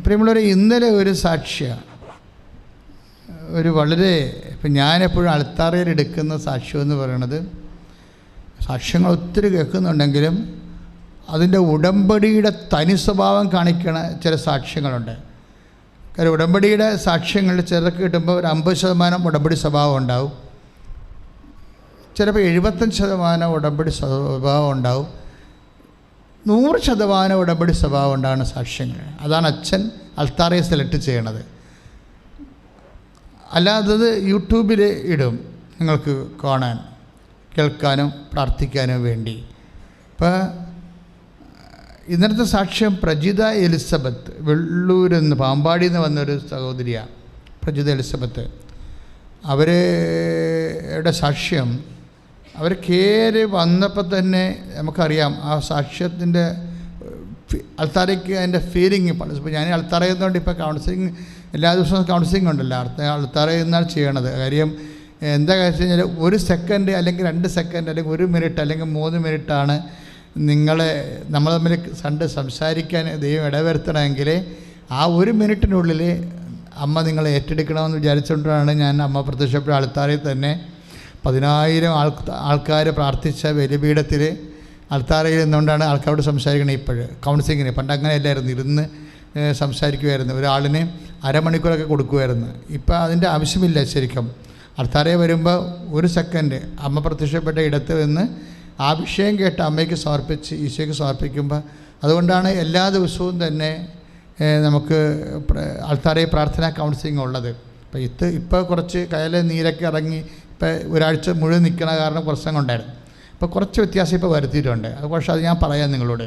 പ്രിയമുള്ളവരെ, ഇന്നലെ ഒരു സാക്ഷ്യം, ഒരു വളരെ ഇപ്പം ഞാനെപ്പോഴും അൾത്താറയിൽ എടുക്കുന്ന സാക്ഷ്യം എന്ന് പറയുന്നത്, സാക്ഷ്യങ്ങൾ ഒത്തിരി കേൾക്കുന്നുണ്ടെങ്കിലും അതിൻ്റെ ഉടമ്പടിയുടെ തനി സ്വഭാവം കാണിക്കണ ചില സാക്ഷ്യങ്ങളുണ്ട്. കാര്യം ഉടമ്പടിയുടെ സാക്ഷ്യങ്ങളിൽ ചിലർക്ക് കിട്ടുമ്പോൾ ഒരു 50% ഉടമ്പടി സ്വഭാവം ഉണ്ടാവും, ചിലപ്പോൾ 75% ഉടമ്പടി സ്വഭാവം ഉണ്ടാവും, 100% ഉടമ്പടി സ്വഭാവം ഉണ്ടാകുന്ന സാക്ഷ്യങ്ങൾ. അതാണ് അച്ഛൻ അൾത്താറയെ സെലക്ട് ചെയ്യണത്. അല്ലാത്തത് യൂട്യൂബിൽ ഇടും നിങ്ങൾക്ക് കാണാൻ, കേൾക്കാനും പ്രാർത്ഥിക്കാനും വേണ്ടി. ഇപ്പോൾ ഇന്നത്തെ സാക്ഷ്യം പ്രജിത എലിസബത്ത്, വെള്ളൂരെന്ന് പാമ്പാടിയിൽ നിന്ന് വന്നൊരു സഹോദരിയാണ് പ്രജിത എലിസബത്ത്. അവരുടെ സാക്ഷ്യം, അവർ കയറി വന്നപ്പോൾ തന്നെ നമുക്കറിയാം ആ സാക്ഷ്യത്തിൻ്റെ അൾത്താരയ്ക്ക് അതിൻ്റെ ഫീലിംഗ്. ഇപ്പോൾ ഞാൻ അൾത്താര ചെയ്യുന്നതുകൊണ്ട് ഇപ്പോൾ കൗൺസിലിംഗ് എല്ലാ ദിവസവും കൗൺസിലിംഗ് ഉണ്ടല്ലോ, അൾത്താര എന്നാണ് ചെയ്യണത്. കാര്യം എന്താ കാര്യം വെച്ച് കഴിഞ്ഞാൽ 1 സെക്കൻഡ് അല്ലെങ്കിൽ 2 സെക്കൻഡ് അല്ലെങ്കിൽ 1 മിനിറ്റ് അല്ലെങ്കിൽ 3 മിനിറ്റാണ് നമ്മൾ തമ്മിൽ സംസാരിക്കാൻ ദൈവം ഇടവരുത്തണമെങ്കിൽ ആ 1 മിനിറ്റിനുള്ളിൽ അമ്മ നിങ്ങളെ ഏറ്റെടുക്കണമെന്ന് വിചാരിച്ചുകൊണ്ടാണ് ഞാൻ അമ്മ പ്രത്യക്ഷപ്പെട്ട അൾത്താരയിൽ തന്നെ 10,000 ആൾക്കാർ പ്രാർത്ഥിച്ച ബലിപീഠത്തിൽ അൾത്താരയിൽ നിന്നുകൊണ്ടാണ് ആൾക്കാരോട് സംസാരിക്കണത്. ഇപ്പോൾ കൗൺസിലിങ്ങിന് പണ്ട് അങ്ങനെയല്ലായിരുന്നു, ഇരുന്ന് സംസാരിക്കുമായിരുന്നു, ഒരാളിന് അരമണിക്കൂറൊക്കെ കൊടുക്കുമായിരുന്നു. ഇപ്പോൾ അതിൻ്റെ ആവശ്യമില്ല. ശരിക്കും അൾത്താരയിൽ വരുമ്പോൾ 1 സെക്കൻഡ് അമ്മ പ്രത്യക്ഷപ്പെട്ട ഇടത്ത് നിന്ന് ആ വിഷയം കേട്ട് അമ്മയ്ക്ക് സമർപ്പിച്ച് ഈശോയ്ക്ക് സമർപ്പിക്കുമ്പോൾ, അതുകൊണ്ടാണ് എല്ലാ ദിവസവും തന്നെ നമുക്ക് അൾത്താരയിൽ പ്രാർത്ഥനാ കൗൺസിലിംഗ് ഉള്ളത്. ഇപ്പോൾ കുറച്ച് കയ്യിലെ നീരൊക്കെ ഇറങ്ങി ഇപ്പോൾ ഒരാഴ്ച മുഴുവൻ നിൽക്കണ കാരണം പ്രശ്നം ഉണ്ടായിരുന്നു. ഇപ്പോൾ കുറച്ച് വ്യത്യാസം ഇപ്പോൾ വരുത്തിയിട്ടുണ്ട്. അത് പക്ഷേ അത് ഞാൻ പറയാം നിങ്ങളോട്.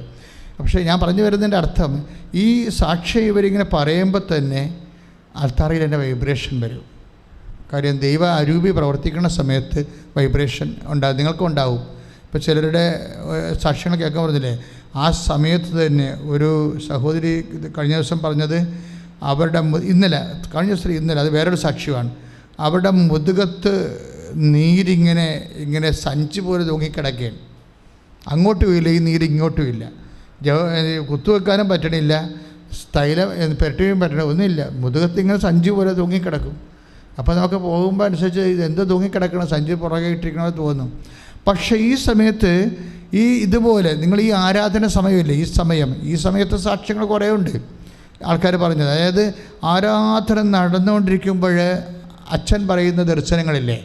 പക്ഷേ ഞാൻ പറഞ്ഞു വരുന്നതിൻ്റെ അർത്ഥം, ഈ സാക്ഷ്യം ഇവരിങ്ങനെ പറയുമ്പോൾ തന്നെ അൾത്താരയിൽ എൻ്റെ വൈബ്രേഷൻ വരും. കാര്യം ദൈവ അരൂപി പ്രവർത്തിക്കുന്ന സമയത്ത് വൈബ്രേഷൻ ഉണ്ടാകും, നിങ്ങൾക്കും ഉണ്ടാവും. ഇപ്പോൾ ചിലരുടെ സാക്ഷ്യങ്ങൾ കേൾക്കാൻ പറഞ്ഞില്ലേ, ആ സമയത്ത് തന്നെ ഒരു സഹോദരി കഴിഞ്ഞ ദിവസം പറഞ്ഞത്, അവരുടെ ഇന്നലെ അത് വേറൊരു സാക്ഷ്യമാണ്, അവരുടെ മുതുകത്ത് നീരിങ്ങനെ സഞ്ചി പോലെ തൂങ്ങിക്കിടക്കുകയാണ്. അങ്ങോട്ടും ഇല്ല, ഈ നീര് ഇങ്ങോട്ടും ഇല്ല, കുത്തുവെക്കാനും പറ്റണില്ല, തൈലം പെരട്ടിയും പറ്റണ ഒന്നുമില്ല, മുതുകത്ത് ഇങ്ങനെ സഞ്ചി പോലെ തൂങ്ങിക്കിടക്കും. അപ്പോൾ നമുക്ക് പോകുമ്പോൾ അനുസരിച്ച് ഇതെന്ത് തൂങ്ങിക്കിടക്കണം, സഞ്ചി പുറകെ ഇട്ടിരിക്കണമെന്ന് തോന്നും. പക്ഷേ ഈ സമയത്ത് ഇതുപോലെ നിങ്ങൾ ഈ ആരാധന സമയമില്ലേ, ഈ സമയത്ത് സാക്ഷ്യങ്ങൾ കുറേ ഉണ്ട് ആൾക്കാർ പറഞ്ഞത്. അതായത് ആരാധന നടന്നുകൊണ്ടിരിക്കുമ്പോൾ അച്ഛൻ പറയുന്ന ദർശനങ്ങളില്ലേ,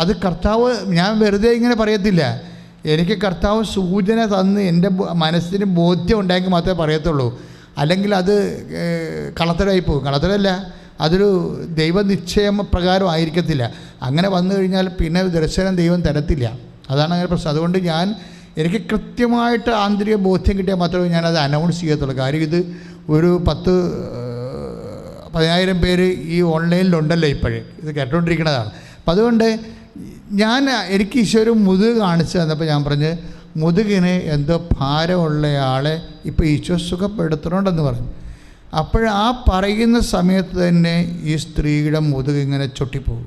അത് കർത്താവ്, ഞാൻ വെറുതെ ഇങ്ങനെ പറയത്തില്ല, എനിക്ക് കർത്താവ് സൂചന തന്ന് എൻ്റെ മനസ്സിന് ബോധ്യം ഉണ്ടായെങ്കിൽ മാത്രമേ പറയത്തുള്ളൂ. അല്ലെങ്കിൽ അത് കളത്തരായി പോകും. കളത്തരല്ല, അതൊരു ദൈവനിശ്ചയം പ്രകാരം ആയിരിക്കത്തില്ല. അങ്ങനെ വന്നു കഴിഞ്ഞാൽ പിന്നെ ദർശനം ദൈവം തരത്തില്ല. അതാണ് അങ്ങനെ പ്രശ്നം. അതുകൊണ്ട് എനിക്ക് കൃത്യമായിട്ട് ആന്തരിക ബോധ്യം കിട്ടിയാൽ മാത്രമേ ഞാനത് അനൗൺസ് ചെയ്യത്തുള്ളൂ. കാര്യം ഇത് ഒരു 10,000 പേര് ഈ ഓൺലൈനിലുണ്ടല്ലോ ഇപ്പോഴേ, ഇത് കേട്ടുകൊണ്ടിരിക്കുന്നതാണ്. അപ്പം അതുകൊണ്ട് എനിക്ക് ഈശോ മുതുക് കാണിച്ചു തന്നപ്പോൾ ഞാൻ പറഞ്ഞ്, മുതുകിന് എന്തോ ഭാരമുള്ളയാളെ ഇപ്പോൾ ഈശോ സുഖപ്പെടുത്തണുണ്ടെന്ന് പറഞ്ഞു. ആ പറയുന്ന സമയത്ത് തന്നെ ഈ സ്ത്രീയുടെ മുതുക് ഇങ്ങനെ ചൊട്ടിപ്പോകും.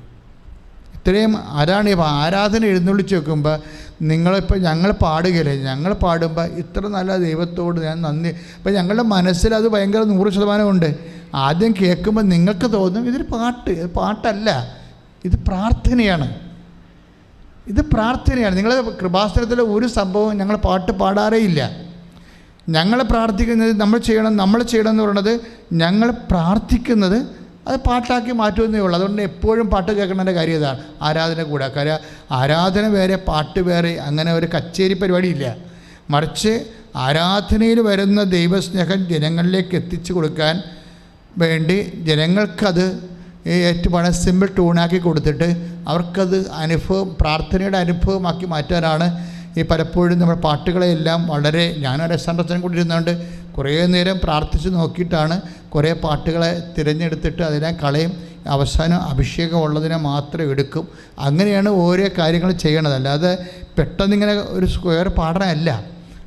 ഇത്രയും ആരാണ് ഇപ്പോൾ ആരാധന എഴുന്നള്ളിച്ച് വെക്കുമ്പോൾ നിങ്ങളിപ്പോൾ ഞങ്ങൾ പാടുകയില്ലേ, ഞങ്ങൾ പാടുമ്പോൾ ഇത്ര നല്ല ദൈവത്തോട് ഞാൻ നന്ദി. അപ്പം ഞങ്ങളുടെ മനസ്സിൽ അത് ഭയങ്കര 100% ഉണ്ട്. ആദ്യം കേൾക്കുമ്പോൾ നിങ്ങൾക്ക് തോന്നും ഇതൊരു പാട്ടല്ല, ഇത് പ്രാർത്ഥനയാണ്. നിങ്ങൾ കൃപാസനത്തിലെ ഒരു സംഭവം ഞങ്ങൾ പാട്ട് പാടാറേ ഇല്ല. ഞങ്ങൾ പ്രാർത്ഥിക്കുന്നത് നമ്മൾ ചെയ്യണം എന്ന് പറയുന്നത്, ഞങ്ങൾ പ്രാർത്ഥിക്കുന്നത് അത് പാട്ടാക്കി മാറ്റുമെന്നേ ഉള്ളൂ. അതുകൊണ്ട് എപ്പോഴും പാട്ട് കേൾക്കേണ്ട കാര്യം ഇതാണ്. ആരാധന കൂടെ കാര്യം ആരാധന വേറെ പാട്ട് വേറെ, അങ്ങനെ ഒരു കച്ചേരി പരിപാടിയില്ല. മറിച്ച് ആരാധനയിൽ വരുന്ന ദൈവസ്നേഹം ജനങ്ങളിലേക്ക് എത്തിച്ചു കൊടുക്കാൻ വേണ്ടി ജനങ്ങൾക്കത് ഏറ്റവും സിമ്പിൾ ട്യൂണാക്കി കൊടുത്തിട്ട് അവർക്കത് പ്രാർത്ഥനയുടെ അനുഭവമാക്കി മാറ്റാനാണ് ഈ പലപ്പോഴും നമ്മുടെ പാട്ടുകളെല്ലാം വളരെ, ഞാനൊരു സംരക്ഷണം കൊണ്ടിരുന്നുകൊണ്ട് കുറേ നേരം പ്രാർത്ഥിച്ച് നോക്കിയിട്ടാണ് കുറേ പാട്ടുകളെ തിരഞ്ഞെടുത്തിട്ട് അതിനെ കളയും. അവസാനം അഭിഷേകമുള്ളതിനെ മാത്രം എടുക്കും. അങ്ങനെയാണ് ഓരോ കാര്യങ്ങൾ ചെയ്യണത്. അല്ലാതെ പെട്ടെന്നിങ്ങനെ ഒരു സ്ക്വയർ പാടണമല്ല.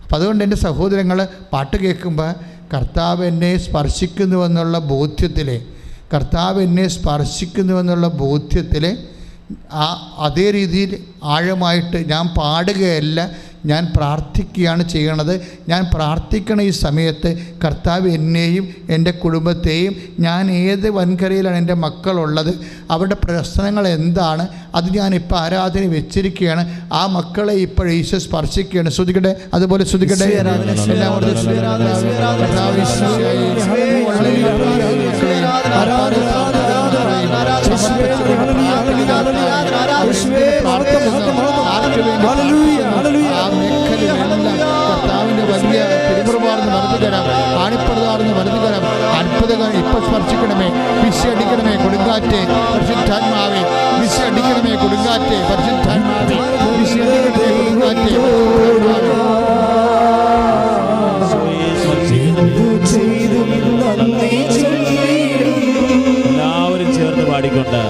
അപ്പം അതുകൊണ്ട് എൻ്റെ സഹോദരങ്ങൾ പാട്ട് കേൾക്കുമ്പോൾ കർത്താവ് എന്നെ സ്പർശിക്കുന്നുവെന്നുള്ള ബോധ്യത്തിൽ അതേ രീതിയിൽ ആഴമായിട്ട് ഞാൻ പാടുകയല്ല, ഞാൻ പ്രാർത്ഥിക്കുകയാണ് ചെയ്യണത്. ഞാൻ പ്രാർത്ഥിക്കണ ഈ സമയത്ത് കർത്താവ് എന്നെയും എൻ്റെ കുടുംബത്തെയും, ഞാൻ ഏത് വൻകരയിലാണ് എൻ്റെ മക്കളുള്ളത്, അവരുടെ പ്രശ്നങ്ങൾ എന്താണ്, അത് ഞാനിപ്പോൾ ആരാധന വെച്ചിരിക്കുകയാണ്. ആ മക്കളെ ഇപ്പോൾ ഈശോ സ്പർശിക്കുകയാണ്. ശ്രദ്ധിക്കട്ടെ, അതുപോലെ ശ്രദ്ധിക്കട്ടെ. കർത്താവിൻ്റെ വലിയ തിരുമുറമാർന്ന് വലുതു തരാം, ആണിപ്പുറതാർന്ന് വലുതു തരാം. അത്ഭുതങ്ങൾ ഇപ്പം സ്പർശിക്കണമേ. വിശി അടിക്കണമേ കൊടുങ്കാറ്റ് പരിശുദ്ധാത്മാവേ. വിശി അടിക്കണമേ കൊടുങ്കാറ്റ് പരിശുദ്ധാത്മാവേ. വിശി അടിക്കണമേ കൊടുങ്കാറ്റ്. എല്ലാവരും ചേർന്ന് പാടിക്കൊണ്ട്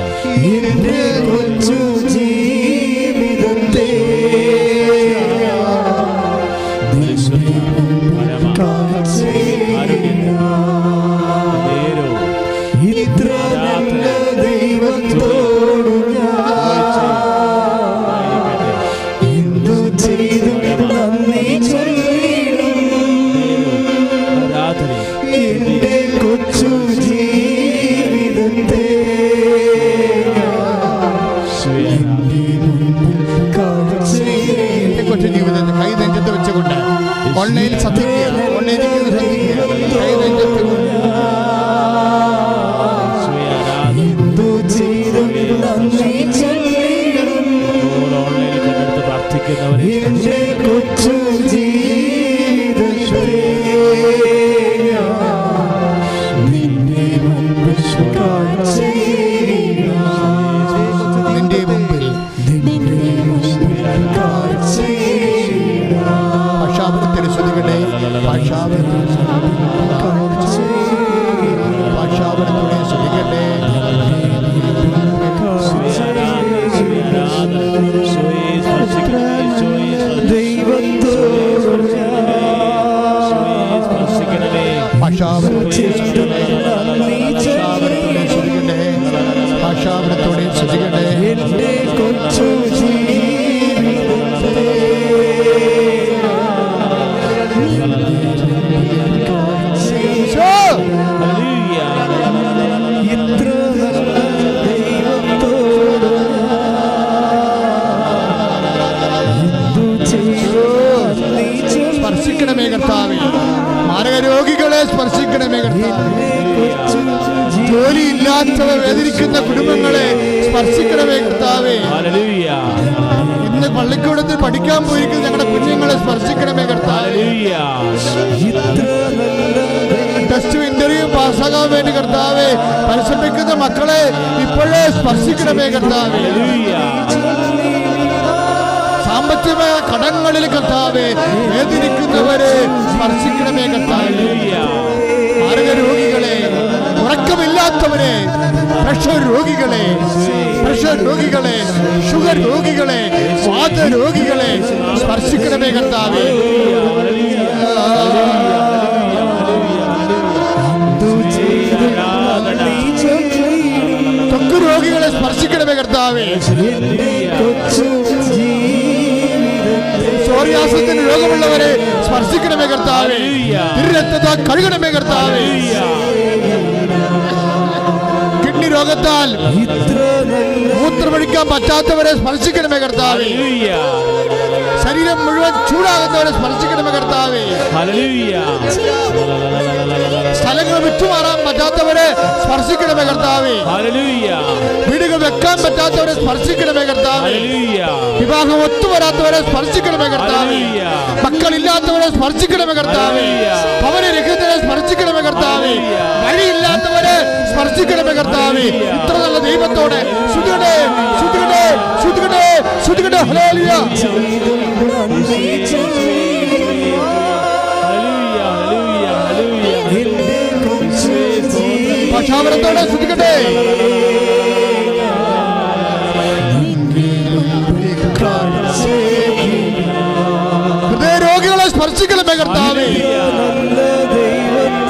ജീവിതത്തിൽ കൈ നെഞ്ചത്ത് വെച്ചുകൊണ്ട് ഓൺലൈനിൽ ശ്രദ്ധിക്കുക, ഓൺലൈനിൽ ശ്രദ്ധിക്കുക. കൈ നെഞ്ചത്ത് ഭാഷാവരത്തോടെ ശ്രദ്ധിക്കട്ടെ. സ്പർശിക്കണമേ കർത്താവേ. മാരകരോഗികളെ സ്പർശിക്കണമേ കർത്താവേ. ജോലിയില്ലാത്തവർ വേദനിക്കുന്ന കുടുംബങ്ങളെ സ്പർശിക്കണമേ കർത്താവേ. ഇന്ന് പള്ളിക്കൂടത്തിൽ പഠിക്കാൻ പോയിരിക്കുന്ന ഞങ്ങളുടെ കുഞ്ഞുങ്ങളെ സ്പർശിക്കണമേ കർത്താവേ. ടെസ്റ്റ് ഇന്റർവ്യൂ പാസ്സാകാൻ വേണ്ടി കർത്താവേ പരിശ്രമിക്കുന്ന മക്കളെ ഇപ്പോഴേ സ്പർശിക്കണമേ കർത്താവേ. സാമ്പത്തികമായ കടങ്ങളിൽ കർത്താവേ വേദനിക്കുന്നവരെ സ്പർശിക്കണമേ കർത്താവേ. മാരകരോഗികളെ, ഉറക്കമില്ലാത്തവരെ, പ്രഷർ രോഗികളെ, ഷുഗർ രോഗികളെ, വാതരോഗികളെ സ്പർശിക്കണമേ കർത്താവേ. ത്വക്ക് രോഗികളെ സ്പർശിക്കണമേ കർത്താവേ. സോറിയാസിന് രോഗമുള്ളവരെ സ്പർശിക്കണമേ കർത്താവേ. തിരുരക്തത്താൽ കഴുകണമേ കർത്താവേ. കിഡ്നി രോഗത്താൽ മൂത്രമൊഴിക്കാൻ പറ്റാത്തവരെ സ്പർശിക്കണമേ കർത്താവേ. ശരീരം മുഴുവൻ ചൂടാകുന്നവരെ സ്പർശിക്കണമേ കർത്താവേ. സ്ഥലങ്ങൾ വിട്ടുമാറാൻ പറ്റാത്തവരെ സ്പർശിക്കണമേ കർത്താവേ. വീടുകൾ വെക്കാൻ പറ്റാത്തവരെ സ്പർശിക്കണമേ കർത്താവേ. വിവാഹം ഒത്തുവരാത്തവരെ സ്പർശിക്കണമേ കർത്താവേ. മക്കളില്ലാത്തവരെ സ്പർശിക്കണമേ കർത്താവേ. ഭവനരഹിതരെ സ്പർശിക്കണമേ കർത്താവേ. വഴിയില്ലാത്തവരെ സ്പർശിക്കണമേ കർത്താവേ. ഇത്ര നല്ല ദൈവത്തോടെ സ്തുതിക്കട്ടെ, സ്തുതിക്കട്ടെ, സ്തുതിക്കട്ടെ, സ്തുതിക്കട്ടെ. ഹല്ലേലൂയ. ഭാഷാവരത്തോടെ സ്തുതിക്കട്ടെ. ഹൃദയരോഗികളെ സ്പർശിക്കണമേ കർത്താവേ.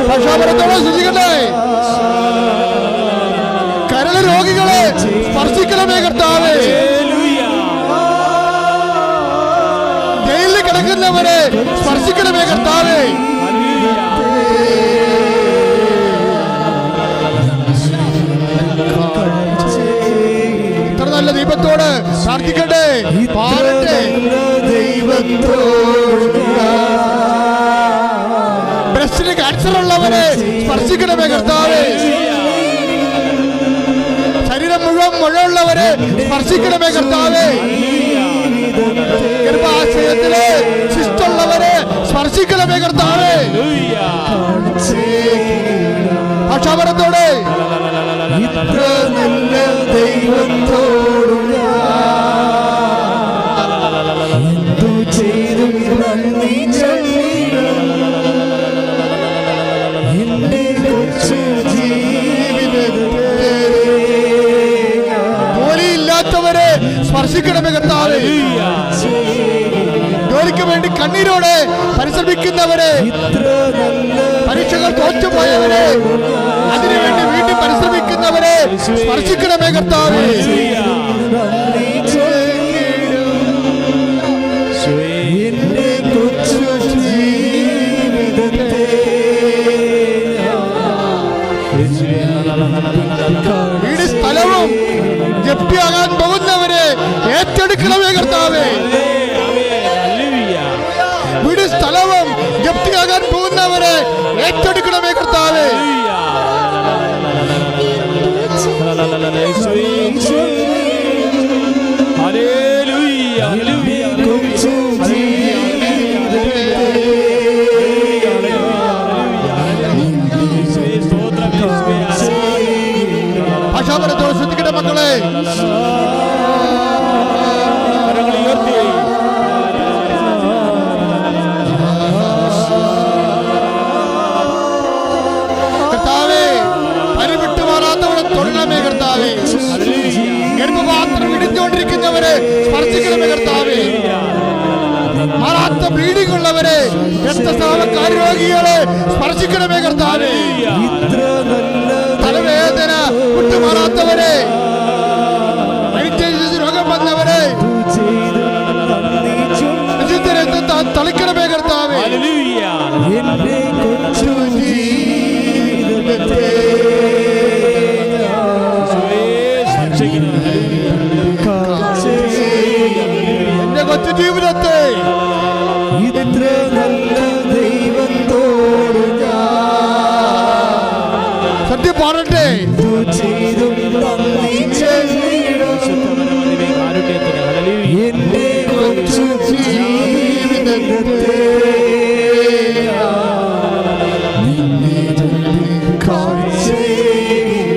ഭാഷാവരത്തോടെ സ്തുതിക്കട്ടെ. കരൾ രോഗികളെ സ്പർശിക്കണമേ കർത്താവേ. ജയിലിൽ സ്പർശിക്കണമേ കർത്താവേ. ഇത്ര നല്ല ദൈവത്തോട് പ്രാർത്ഥിക്കട്ടെ, പാടട്ടെ. ബ്രസ്റ്റിന് ക്യാൻസർ ഉള്ളവരെ സ്പർശിക്കണമേ കർത്താവേ. ശരീരം മുഴുവൻ മുഴയുള്ളവരെ സ്പർശിക്കണമേ കർത്താവേ. ഗർഭാശയത്തിലെ ശിസ്റ്റുള്ളവരെ സ്പർശിക്കണമേ കർത്താവേ. പക്ഷാപരത്തോടെ ജോലിയില്ലാത്തവരെ സ്പർശിക്കണമേ കർത്താവേ. ജോലിക്ക് വേണ്ടി കണ്ണീരോടെ പരിശ്രമിക്കുന്നവരെ, പരീക്ഷകൾ തോറ്റുപോയവരെ, അതിനുവേണ്ടി വീണ്ടും പരിശ്രമിക്കുന്നവരെ സ്പർശിക്കണമേ കർത്താവേ. വീട് സ്ഥലവും ജപ്തിയാകാൻ പോകുന്നവരെ ഏറ്റെടുക്കണമേ കർത്താവേ. വീട് സ്ഥലവും ജപ്തിയാകാൻ പോകുന്നവരെ ഏറ്റെടുക്കണമേ കർത്താവേ. ഭാഷാപരത്തോട് ശ്രദ്ധിക്കട്ടെ മക്കളെ. കർത്താവേ, പരിവിട്ടു മാറാത്തവരെ തൊഴണമേ കർത്താവേ. ഗർഭപാത്രം ഇടിഞ്ഞുകൊണ്ടിരിക്കുന്നവരെ സ്പർശിക്കണമേ കർത്താവേ. മാറാത്ത ബ്ലീഡിംഗ് ഉള്ളവരെ, രക്തസ്രാവക്കാര രോഗികളെ സ്പർശിക്കണമേ കർത്താവേ. തലവേദന വിട്ടുമാറാത്തവരെ, രോഗം വന്നവരെ തളിക്കണമേ കർത്താവേ. എന്റെ കൊച്ചു ജീവിതത്തെ ഇത്ര നല്ല ദൈവത്തോട് സത്യം പാടട്ടെ.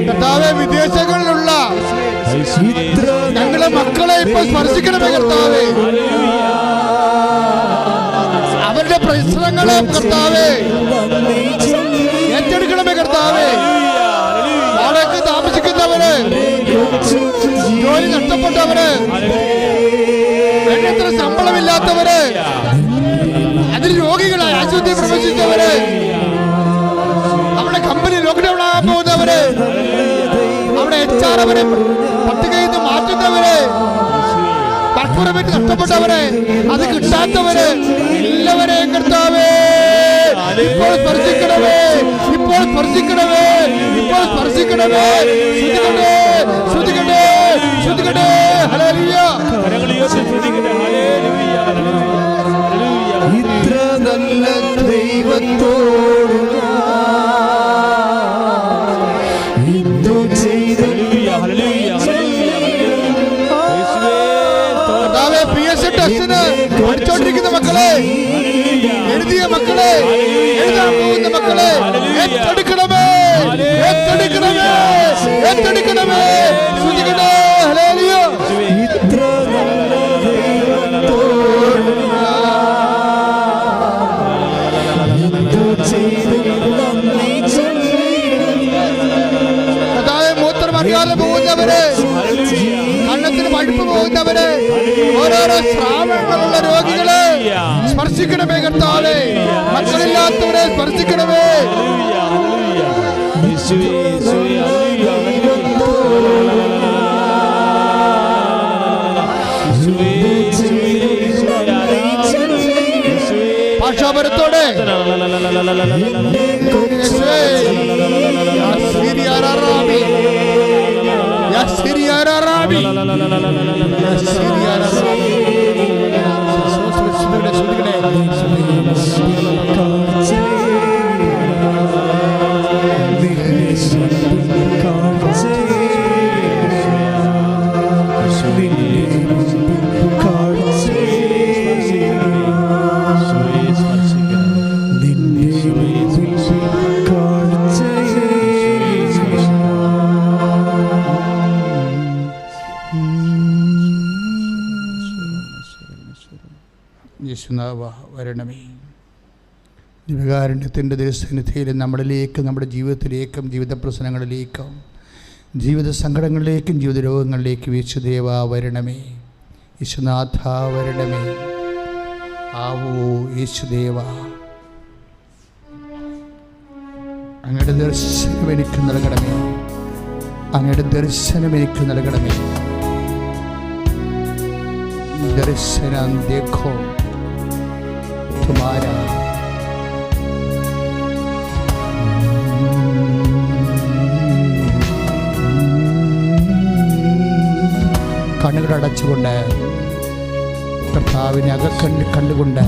കർത്താവേ, വിദേശങ്ങളിലുള്ള ഞങ്ങളെ മക്കളെ ഇപ്പൊ സ്പർശിക്കണമേ കർത്താവേ. അവരുടെ പ്രശ്നങ്ങളെ കർത്താവേ ഏറ്റെടുക്കണമേ കർത്താവേ. വാടകയ്ക്ക് താമസിക്കുന്നവര്, ജോലി നഷ്ടപ്പെട്ടവര്, വേണ്ടത്ര ശമ്പളമില്ലാത്തവര്, അതിന് രോഗികളായി ആശുപത്രി പ്രവേശിച്ചവര്, അവിടെ കമ്പനി ലോക്ക്ഡൌൺ ആകാൻ പോകുന്നവര്, അവിടെ HR അവരെ പട്ടികയിൽ നിന്ന് മാറ്റുന്നവര്, പെർഫോമൻസ് നഷ്ടപ്പെട്ടവര്, അത് കിട്ടാത്തവര്, എല്ലാവരെയും കർത്താവേ ഇപ്പോൾ സ്പർശിക്കണമേ, ഇപ്പോൾ സ്പർശിക്കണമേ, ഇപ്പോൾ സ്പർശിക്കണമേ. ശ്രുതികട്ടെ, ശ്രുതികട്ടെ. ഹല്ലേലൂയ. ഇത്ര നല്ല ദൈവത്തോട് പഠിച്ചോണ്ടിരിക്കുന്ന മക്കളെ, എഴുതിയ മക്കളെ, എഴുതാൻ പോകുന്ന മക്കളെ ഏറ്റെടുക്കണമേ, ഏറ്റെടുക്കണമേ, ഏറ്റെടുക്കണമേ. ശ്രുതികട്ടെ. ഹല്ലേലൂയ. ഇത്ര മൂത്രമറിയാതെ പോകുന്നവര്, കണ്ണത്തിന് പഴുപ്പ് പോകുന്നവര്, ഓരോരോ സ്രാവങ്ങളുള്ള രോഗികളെ സ്പർശിക്കണമേ കർത്താവേ. മക്കളില്ലാത്തവരെ സ്പർശിക്കണമേ. ഭാഷാ കൃപാവരത്തോടെ വരണമേ. ദിവ്യകാരുണ്യത്തിൻ്റെ തിരുസന്നിധിയിൽ നമ്മളിലേക്കും നമ്മുടെ ജീവിതത്തിലേക്കും ജീവിത പ്രശ്നങ്ങളിലേക്കും ജീവിത സങ്കടങ്ങളിലേക്കും ജീവിത രോഗങ്ങളിലേക്കും യേശുദേവ വരണമേ. യേശുനാഥ വരണമേ. ആവോ യേശുദേവ, അങ്ങയുടെ ദർശനം എനിക്ക് നൽകണമേ. അങ്ങയുടെ ദർശനം എനിക്ക് നൽകണമേ. ദർശനം ദേഖോ തുമാരാ. കണ്ണുകളടച്ചുകൊണ്ട് കർത്താവിനെ അകക്കണ്ണിൽ കണ്ടുകൊണ്ട്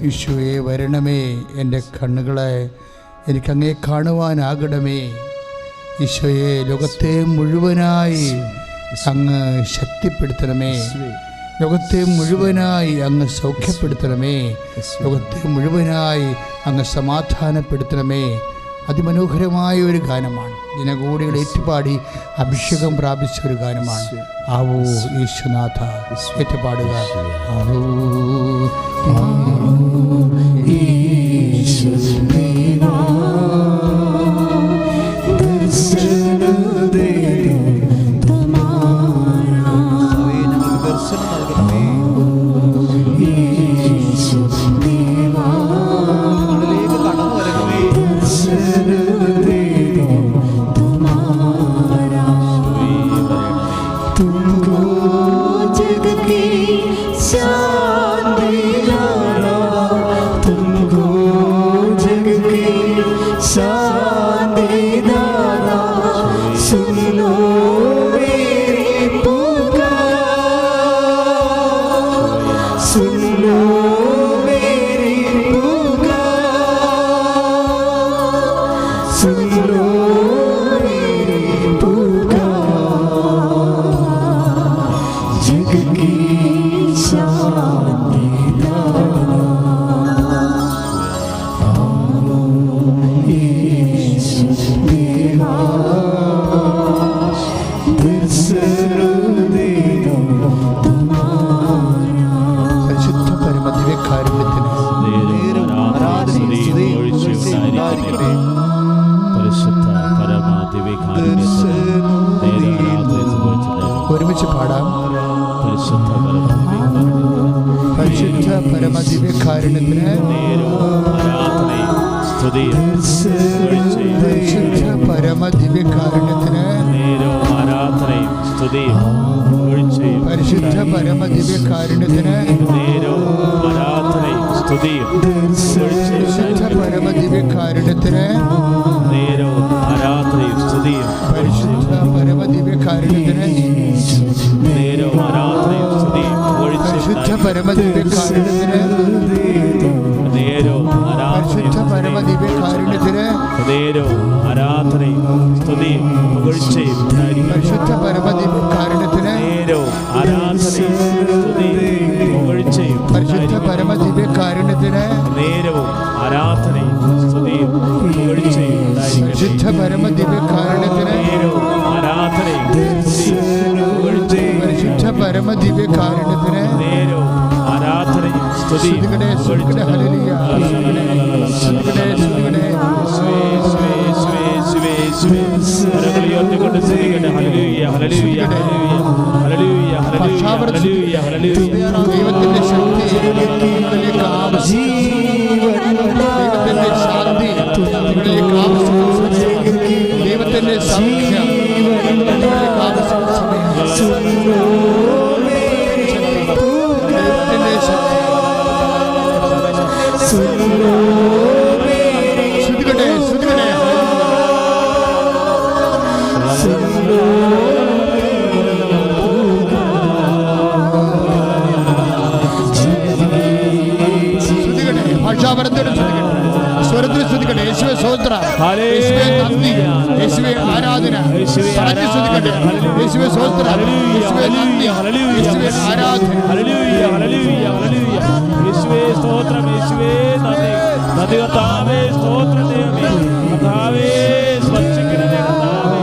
യേശുവേ വരണമേ. എൻ്റെ കണ്ണുകളെ എനിക്കങ്ങേ കാണുവാനാകണമേ. ഈശോയെ ലോകത്തെ മുഴുവനായി അങ്ങ് ശക്തിപ്പെടുത്തണമേ. ലോകത്തെ മുഴുവനായി അങ്ങ് സൗഖ്യപ്പെടുത്തണമേ. ലോകത്തെ മുഴുവനായി അങ്ങ് സമാധാനപ്പെടുത്തണമേ. അതിമനോഹരമായ ഒരു ഗാനമാണ്. ജനകോടികൾ ഏറ്റുപാടി അഭിഷേകം പ്രാപിച്ച ഒരു ഗാനമാണ്. ആവോ യേശുനാഥ, ഏറ്റുപാടുക. ആവോ പരിശുദ്ധ പരമദിവ്യകാരുണ്യത്തിന് പരിശുദ്ധ പരമദിവ്യകാരുണ്യത്തിന് പരിശുദ്ധ പരമദിവ്യകാരുണ്യത്തിന് പരിശുദ്ധ പരമദിവ്യകാരുണ്യത്തിന് പരിശുദ്ധ പരമദിവ്യകാരുണ്യത്തിന് പരിശുദ്ധ പരമദിവ്യകാരുണ്യത്തിന് പരിശുദ്ധ പരമദിവ്യകാരുണ്യത്തിന് ആരാധനയും സ്തുതിയും പുകഴ്ചയും പരിശുദ്ധ പരമദിവ്യകാരുണ്യത്തിന് പരിശുദ്ധ പരമദിവ്യകാരുണ്യത്തിന് നേരവും ആരാധനയും സ്തുതിയും പുകഴ്ചയും പരിശുദ്ധ പരമദിവ്യകാരുണ്യത്തിന് ആരാധനയും പരിശുദ്ധ പരമദിവ്യകാരുണ്യത്തിന് നേരവും ആരാധനയും സ്തുതിയും ഹല്ലേലൂയ ദൈവത്തിന്റെ ശക്തി നിങ്ങളിലേക്ക് ദൈവത്തിന്റെ ശാന്തി നിങ്ങളിലേക്ക് ദൈവത്തിന്റെ സൗഖ്യം നിങ്ങളിലേക്ക് ആവശ്യമുള്ള സമയം ദൈവത്തിന്റെ ശക്തി ശ്രുതികട്ടെ ശ്രുതികട്ടെ ഭാഷാപരത്തോടെ സ്വരത്തിൽ ശ്രദ്ധിക്കട്ടെ. യേശുവേ സ്തോത്രം, യേശുവേ നന്ദി, യേശുവേ ആരാധന. പറഞ്ഞ് ശ്രദ്ധിക്കട്ടെ. യേശുവേ സ്തോത്രം, യേശുവേ നന്ദി, യേശുവേ ആരാധന. യേശുവേ സ്തോത്രം, യേശുവേ നന്ദി, നന്ദി കർത്താവേ, സ്തോത്രം ദൈവമേ, കർത്താവേ സ്പർശിക്കണമേ, കർത്താവേ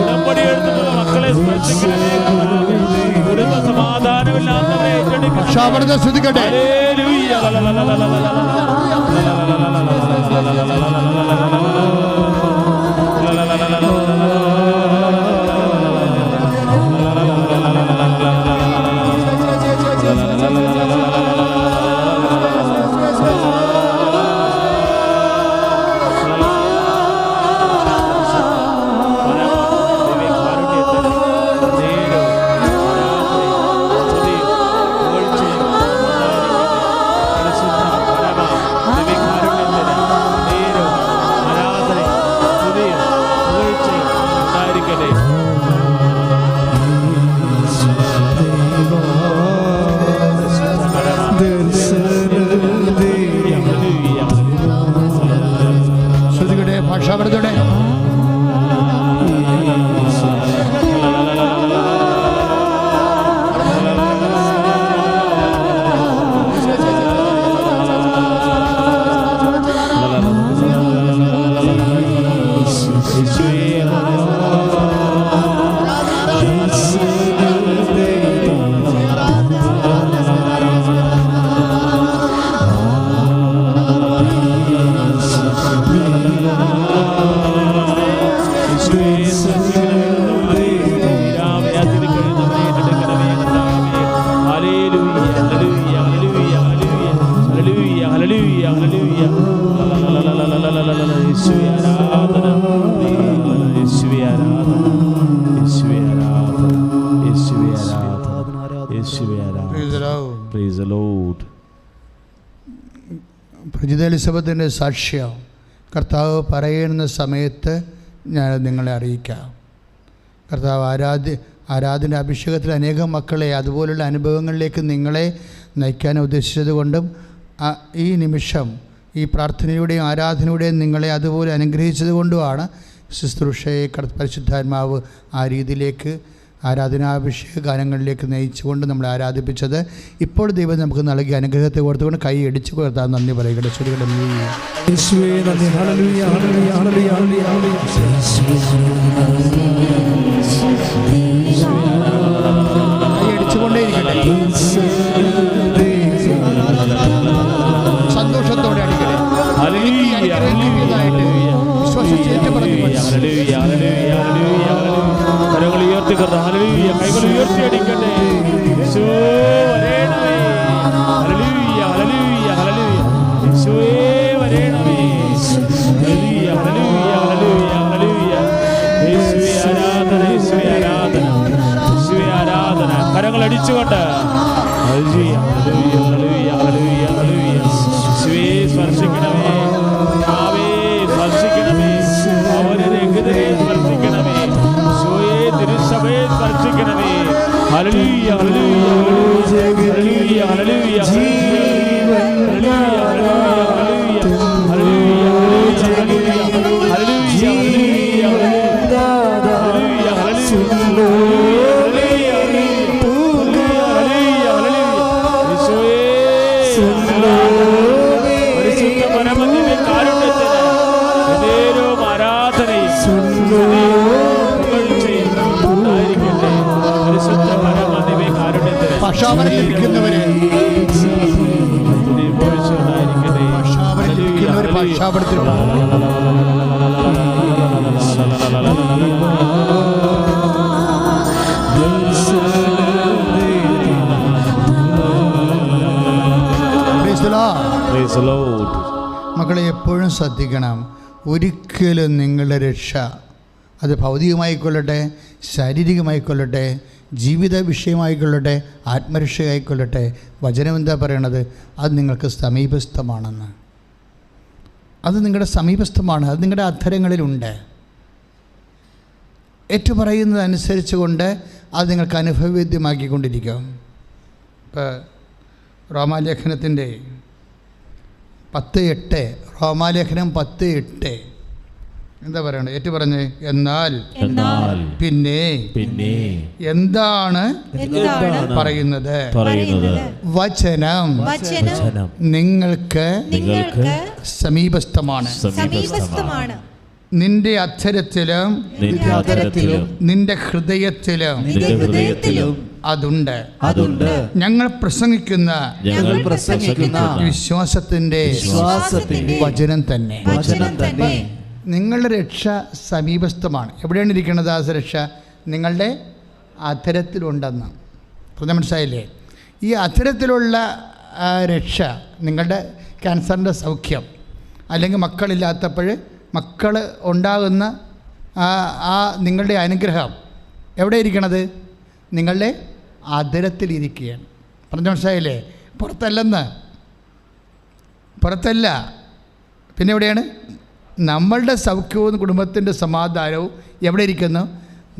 ഉടമ്പടി എടുത്തിട്ടുള്ള മക്കളെ സ്പർശിക്കണമേ, കർത്താവേ കുടുംബ സമാധാനമില്ലാത്തവരെ ഏറ്റെടുക്കണം. ശാപനത്തെ ശ്രദ്ധിക്കട്ടെ. ഭാഷാപരത്തോടെ പരിശുദ്ധ എലിസബത്തിൻ്റെ സാക്ഷ്യം കർത്താവ് പറയുന്ന സമയത്ത് ഞാൻ നിങ്ങളെ അറിയിക്കാം. കർത്താവ് ആരാധന അഭിഷേകത്തിൽ അനേകം മക്കളെ അതുപോലുള്ള അനുഭവങ്ങളിലേക്ക് നിങ്ങളെ നയിക്കാൻ ഉദ്ദേശിച്ചത് കൊണ്ടും ഈ നിമിഷം ഈ പ്രാർത്ഥനയുടെയും ആരാധനയുടെയും നിങ്ങളെ അതുപോലെ അനുഗ്രഹിച്ചത് കൊണ്ടുമാണ് ശുശ്രൂഷയെ പരിശുദ്ധാത്മാവ് ആ രീതിയിലേക്ക് ആരാധനാഭിഷേക ഗാനങ്ങളിലേക്ക് നയിച്ചുകൊണ്ട് നമ്മളെ ആരാധിപ്പിച്ചത്. ഇപ്പോൾ ദൈവം നമുക്ക് നൽകിയ അനുഗ്രഹത്തെ ഓർത്തുകൊണ്ട് കൈ അടിച്ചു കൊടുത്താൽ നന്ദി പറയുകയുടെ ശ്രുതികളുടെ കൈ അടിച്ചുകൊണ്ടേയിരിക്കട്ടെ. സന്തോഷത്തോടെ അടിക്കട്ടെ. വിശ്വസിച്ചേറ്റ് പറഞ്ഞു കരങ്ങൾ ഉയർത്തി കൈകൾ ഉയർത്തി അടിക്കട്ടെ. അടിച്ചുകൊണ്ട് ഹല്ലേലൂയ, ഹല്ലേലൂയ, ഹല്ലേലൂയ, ഹല്ലേലൂയ. യേശുവേ സ്പർശിക്കണമേ, കർത്താവേ സ്പർശിക്കണമേ, അവരുടെ ഹൃദയത്തെ സ്പർശിക്കണമേ, യേശുവേ തിരുസഭയെ സ്പർശിക്കണമേ. ഹല്ലേലൂയ, ഹല്ലേലൂയ, ഹല്ലേലൂയ, ഹല്ലേലൂയ, പക്ഷാപരത്തിരിക്കുന്നവരെ പക്ഷാപരത്തിൽ മക്കളെ എപ്പോഴും ശ്രദ്ധിക്കണം, ഒരിക്കലും നിങ്ങളുടെ രക്ഷ അത് ഭൗതികമായിക്കൊള്ളട്ടെ, ശാരീരികമായിക്കൊള്ളട്ടെ, ജീവിത വിഷയമായിക്കൊള്ളട്ടെ, ആത്മരക്ഷയായിക്കൊള്ളട്ടെ, വചനം എന്താ പറയണത്? അത് നിങ്ങൾക്ക് സമീപസ്ഥമാണെന്ന്. അത് നിങ്ങളുടെ സമീപസ്ഥമാണ്, അത് നിങ്ങളുടെ അധരങ്ങളിലുണ്ട്. ഏറ്റുപറയുന്നതനുസരിച്ച് കൊണ്ട് അത് നിങ്ങൾക്ക് അനുഭവവേദ്യമാക്കിക്കൊണ്ടിരിക്കും. ഇപ്പോൾ റോമാലേഖനത്തിൻ്റെ 10:8, റോമാലേഖനം 10:8 എന്താ പറയണത്? ഏറ്റു പറഞ്ഞ് എന്നാൽ പിന്നെ എന്താണ് പറയുന്നത്? വചനം നിങ്ങൾക്ക് സമീപസ്ഥമാണ്. നിന്റെ അധരത്തിലും നിന്റെ ഹൃദയത്തിലും അതുണ്ട്. ഞങ്ങൾ പ്രസംഗിക്കുന്ന വിശ്വാസത്തിന്റെ വചനം തന്നെ. നിങ്ങളുടെ രക്ഷ സമീപസ്ഥമാണ്. എവിടെയാണ് ഇരിക്കുന്നത് ആ രക്ഷ? നിങ്ങളുടെ അധരത്തിലുണ്ടെന്ന് പറഞ്ഞാൽ മനസ്സിലായില്ലേ? ഈ അധരത്തിലുള്ള രക്ഷ, നിങ്ങളുടെ ക്യാൻസറിൻ്റെ സൗഖ്യം, അല്ലെങ്കിൽ മക്കളില്ലാത്തപ്പോൾ മക്കൾ ഉണ്ടാകുന്ന ആ നിങ്ങളുടെ അനുഗ്രഹം എവിടെ ഇരിക്കണത്? നിങ്ങളുടെ അധരത്തിലിരിക്കുകയാണ്. പറഞ്ഞ മനസ്സിലായില്ലേ? പുറത്തല്ല. പിന്നെ എവിടെയാണ്? നമ്മളുടെ സൗഖ്യവും കുടുംബത്തിൻ്റെ സമാധാനവും എവിടെ ഇരിക്കുന്നു?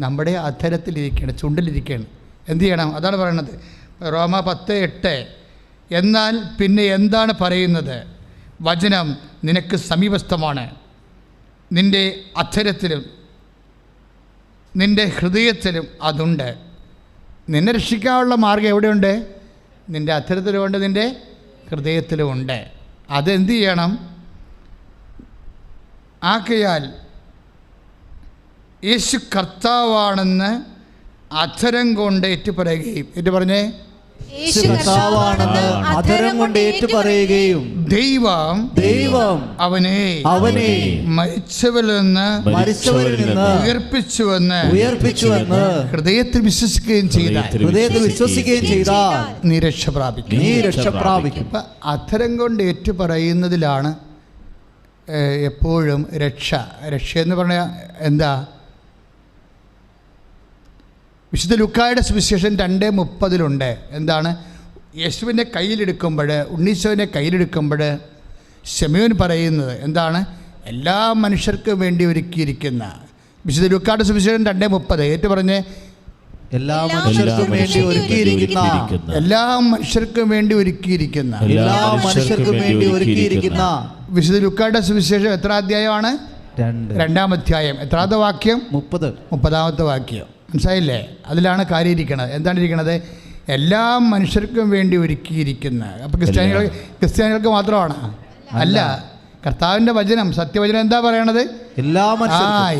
നമ്മുടെ അധരത്തിലിരിക്കുകയാണ്, ചുണ്ടിലിരിക്കുകയാണ്. എന്ത് ചെയ്യണം? അതാണ് പറയണത്. റോമ 10:8 എന്നാൽ പിന്നെ എന്താണ് പറയുന്നത്? വചനം നിനക്ക് സമീപസ്ഥമാണ്, നിൻ്റെ അധരത്തിലും നിൻ്റെ ഹൃദയത്തിലും അതുണ്ട്. നിന്നെ രക്ഷിക്കാനുള്ള മാർഗ്ഗം എവിടെയുണ്ട്? നിൻ്റെ അധരത്തിലുമുണ്ട്, നിൻ്റെ ഹൃദയത്തിലുമുണ്ട്. അതെന്ത് ചെയ്യണം? ആകയാൽ യേശു കർത്താവാണെന്ന് അധരം കൊണ്ട് ഏറ്റുപറയുകയും, പറഞ്ഞേ, ദൈവം അവനെ മരിച്ചവരിൽ നിന്ന് ഉയർപ്പിച്ചുവെന്ന് ഹൃദയത്തിൽ വിശ്വസിക്കുകയും ചെയ്താൽ നീ രക്ഷ പ്രാപിക്കും. അധരം കൊണ്ട് ഏറ്റുപറയുന്നതിലാണ് എപ്പോഴും രക്ഷയെന്ന് പറഞ്ഞാൽ എന്താ? വിശുദ്ധ ലൂക്കായുടെ സുവിശേഷം 2:30 എന്താണ്? യേശുവിനെ കയ്യിലെടുക്കുമ്പോൾ, ഉണ്ണീശോവിനെ കയ്യിലെടുക്കുമ്പോൾ ശമയോൻ പറയുന്നത് എന്താണ്? എല്ലാ മനുഷ്യർക്കും വേണ്ടി ഒരുക്കിയിരിക്കുന്ന, വിശുദ്ധ ലൂക്കായുടെ സുവിശേഷം 2:30 ഏറ്റു പറഞ്ഞ്, എല്ലാ മനുഷ്യർക്കും വേണ്ടി ഒരുക്കിയിരിക്കുന്ന വിശുദ്ധ ലൂക്കായുടെ സുവിശേഷം എത്ര അധ്യായമാണ്? 2-ാം അധ്യായം. എത്രാമത്തെ വാക്യം? 30-ാമത്തെ വാക്യം. മനസ്സിലായില്ലേ? അതിലാണ് കാര്യം ഇരിക്കുന്നത്. എന്താണ് ഇരിക്കുന്നത്? എല്ലാ മനുഷ്യർക്കും വേണ്ടി ഒരുക്കിയിരിക്കുന്ന. അപ്പോൾ ക്രിസ്ത്യാനികൾക്ക് മാത്രമാണ്? അല്ല. കർത്താവിൻ്റെ വചനം, സത്യവചനം എന്താ പറയണത്?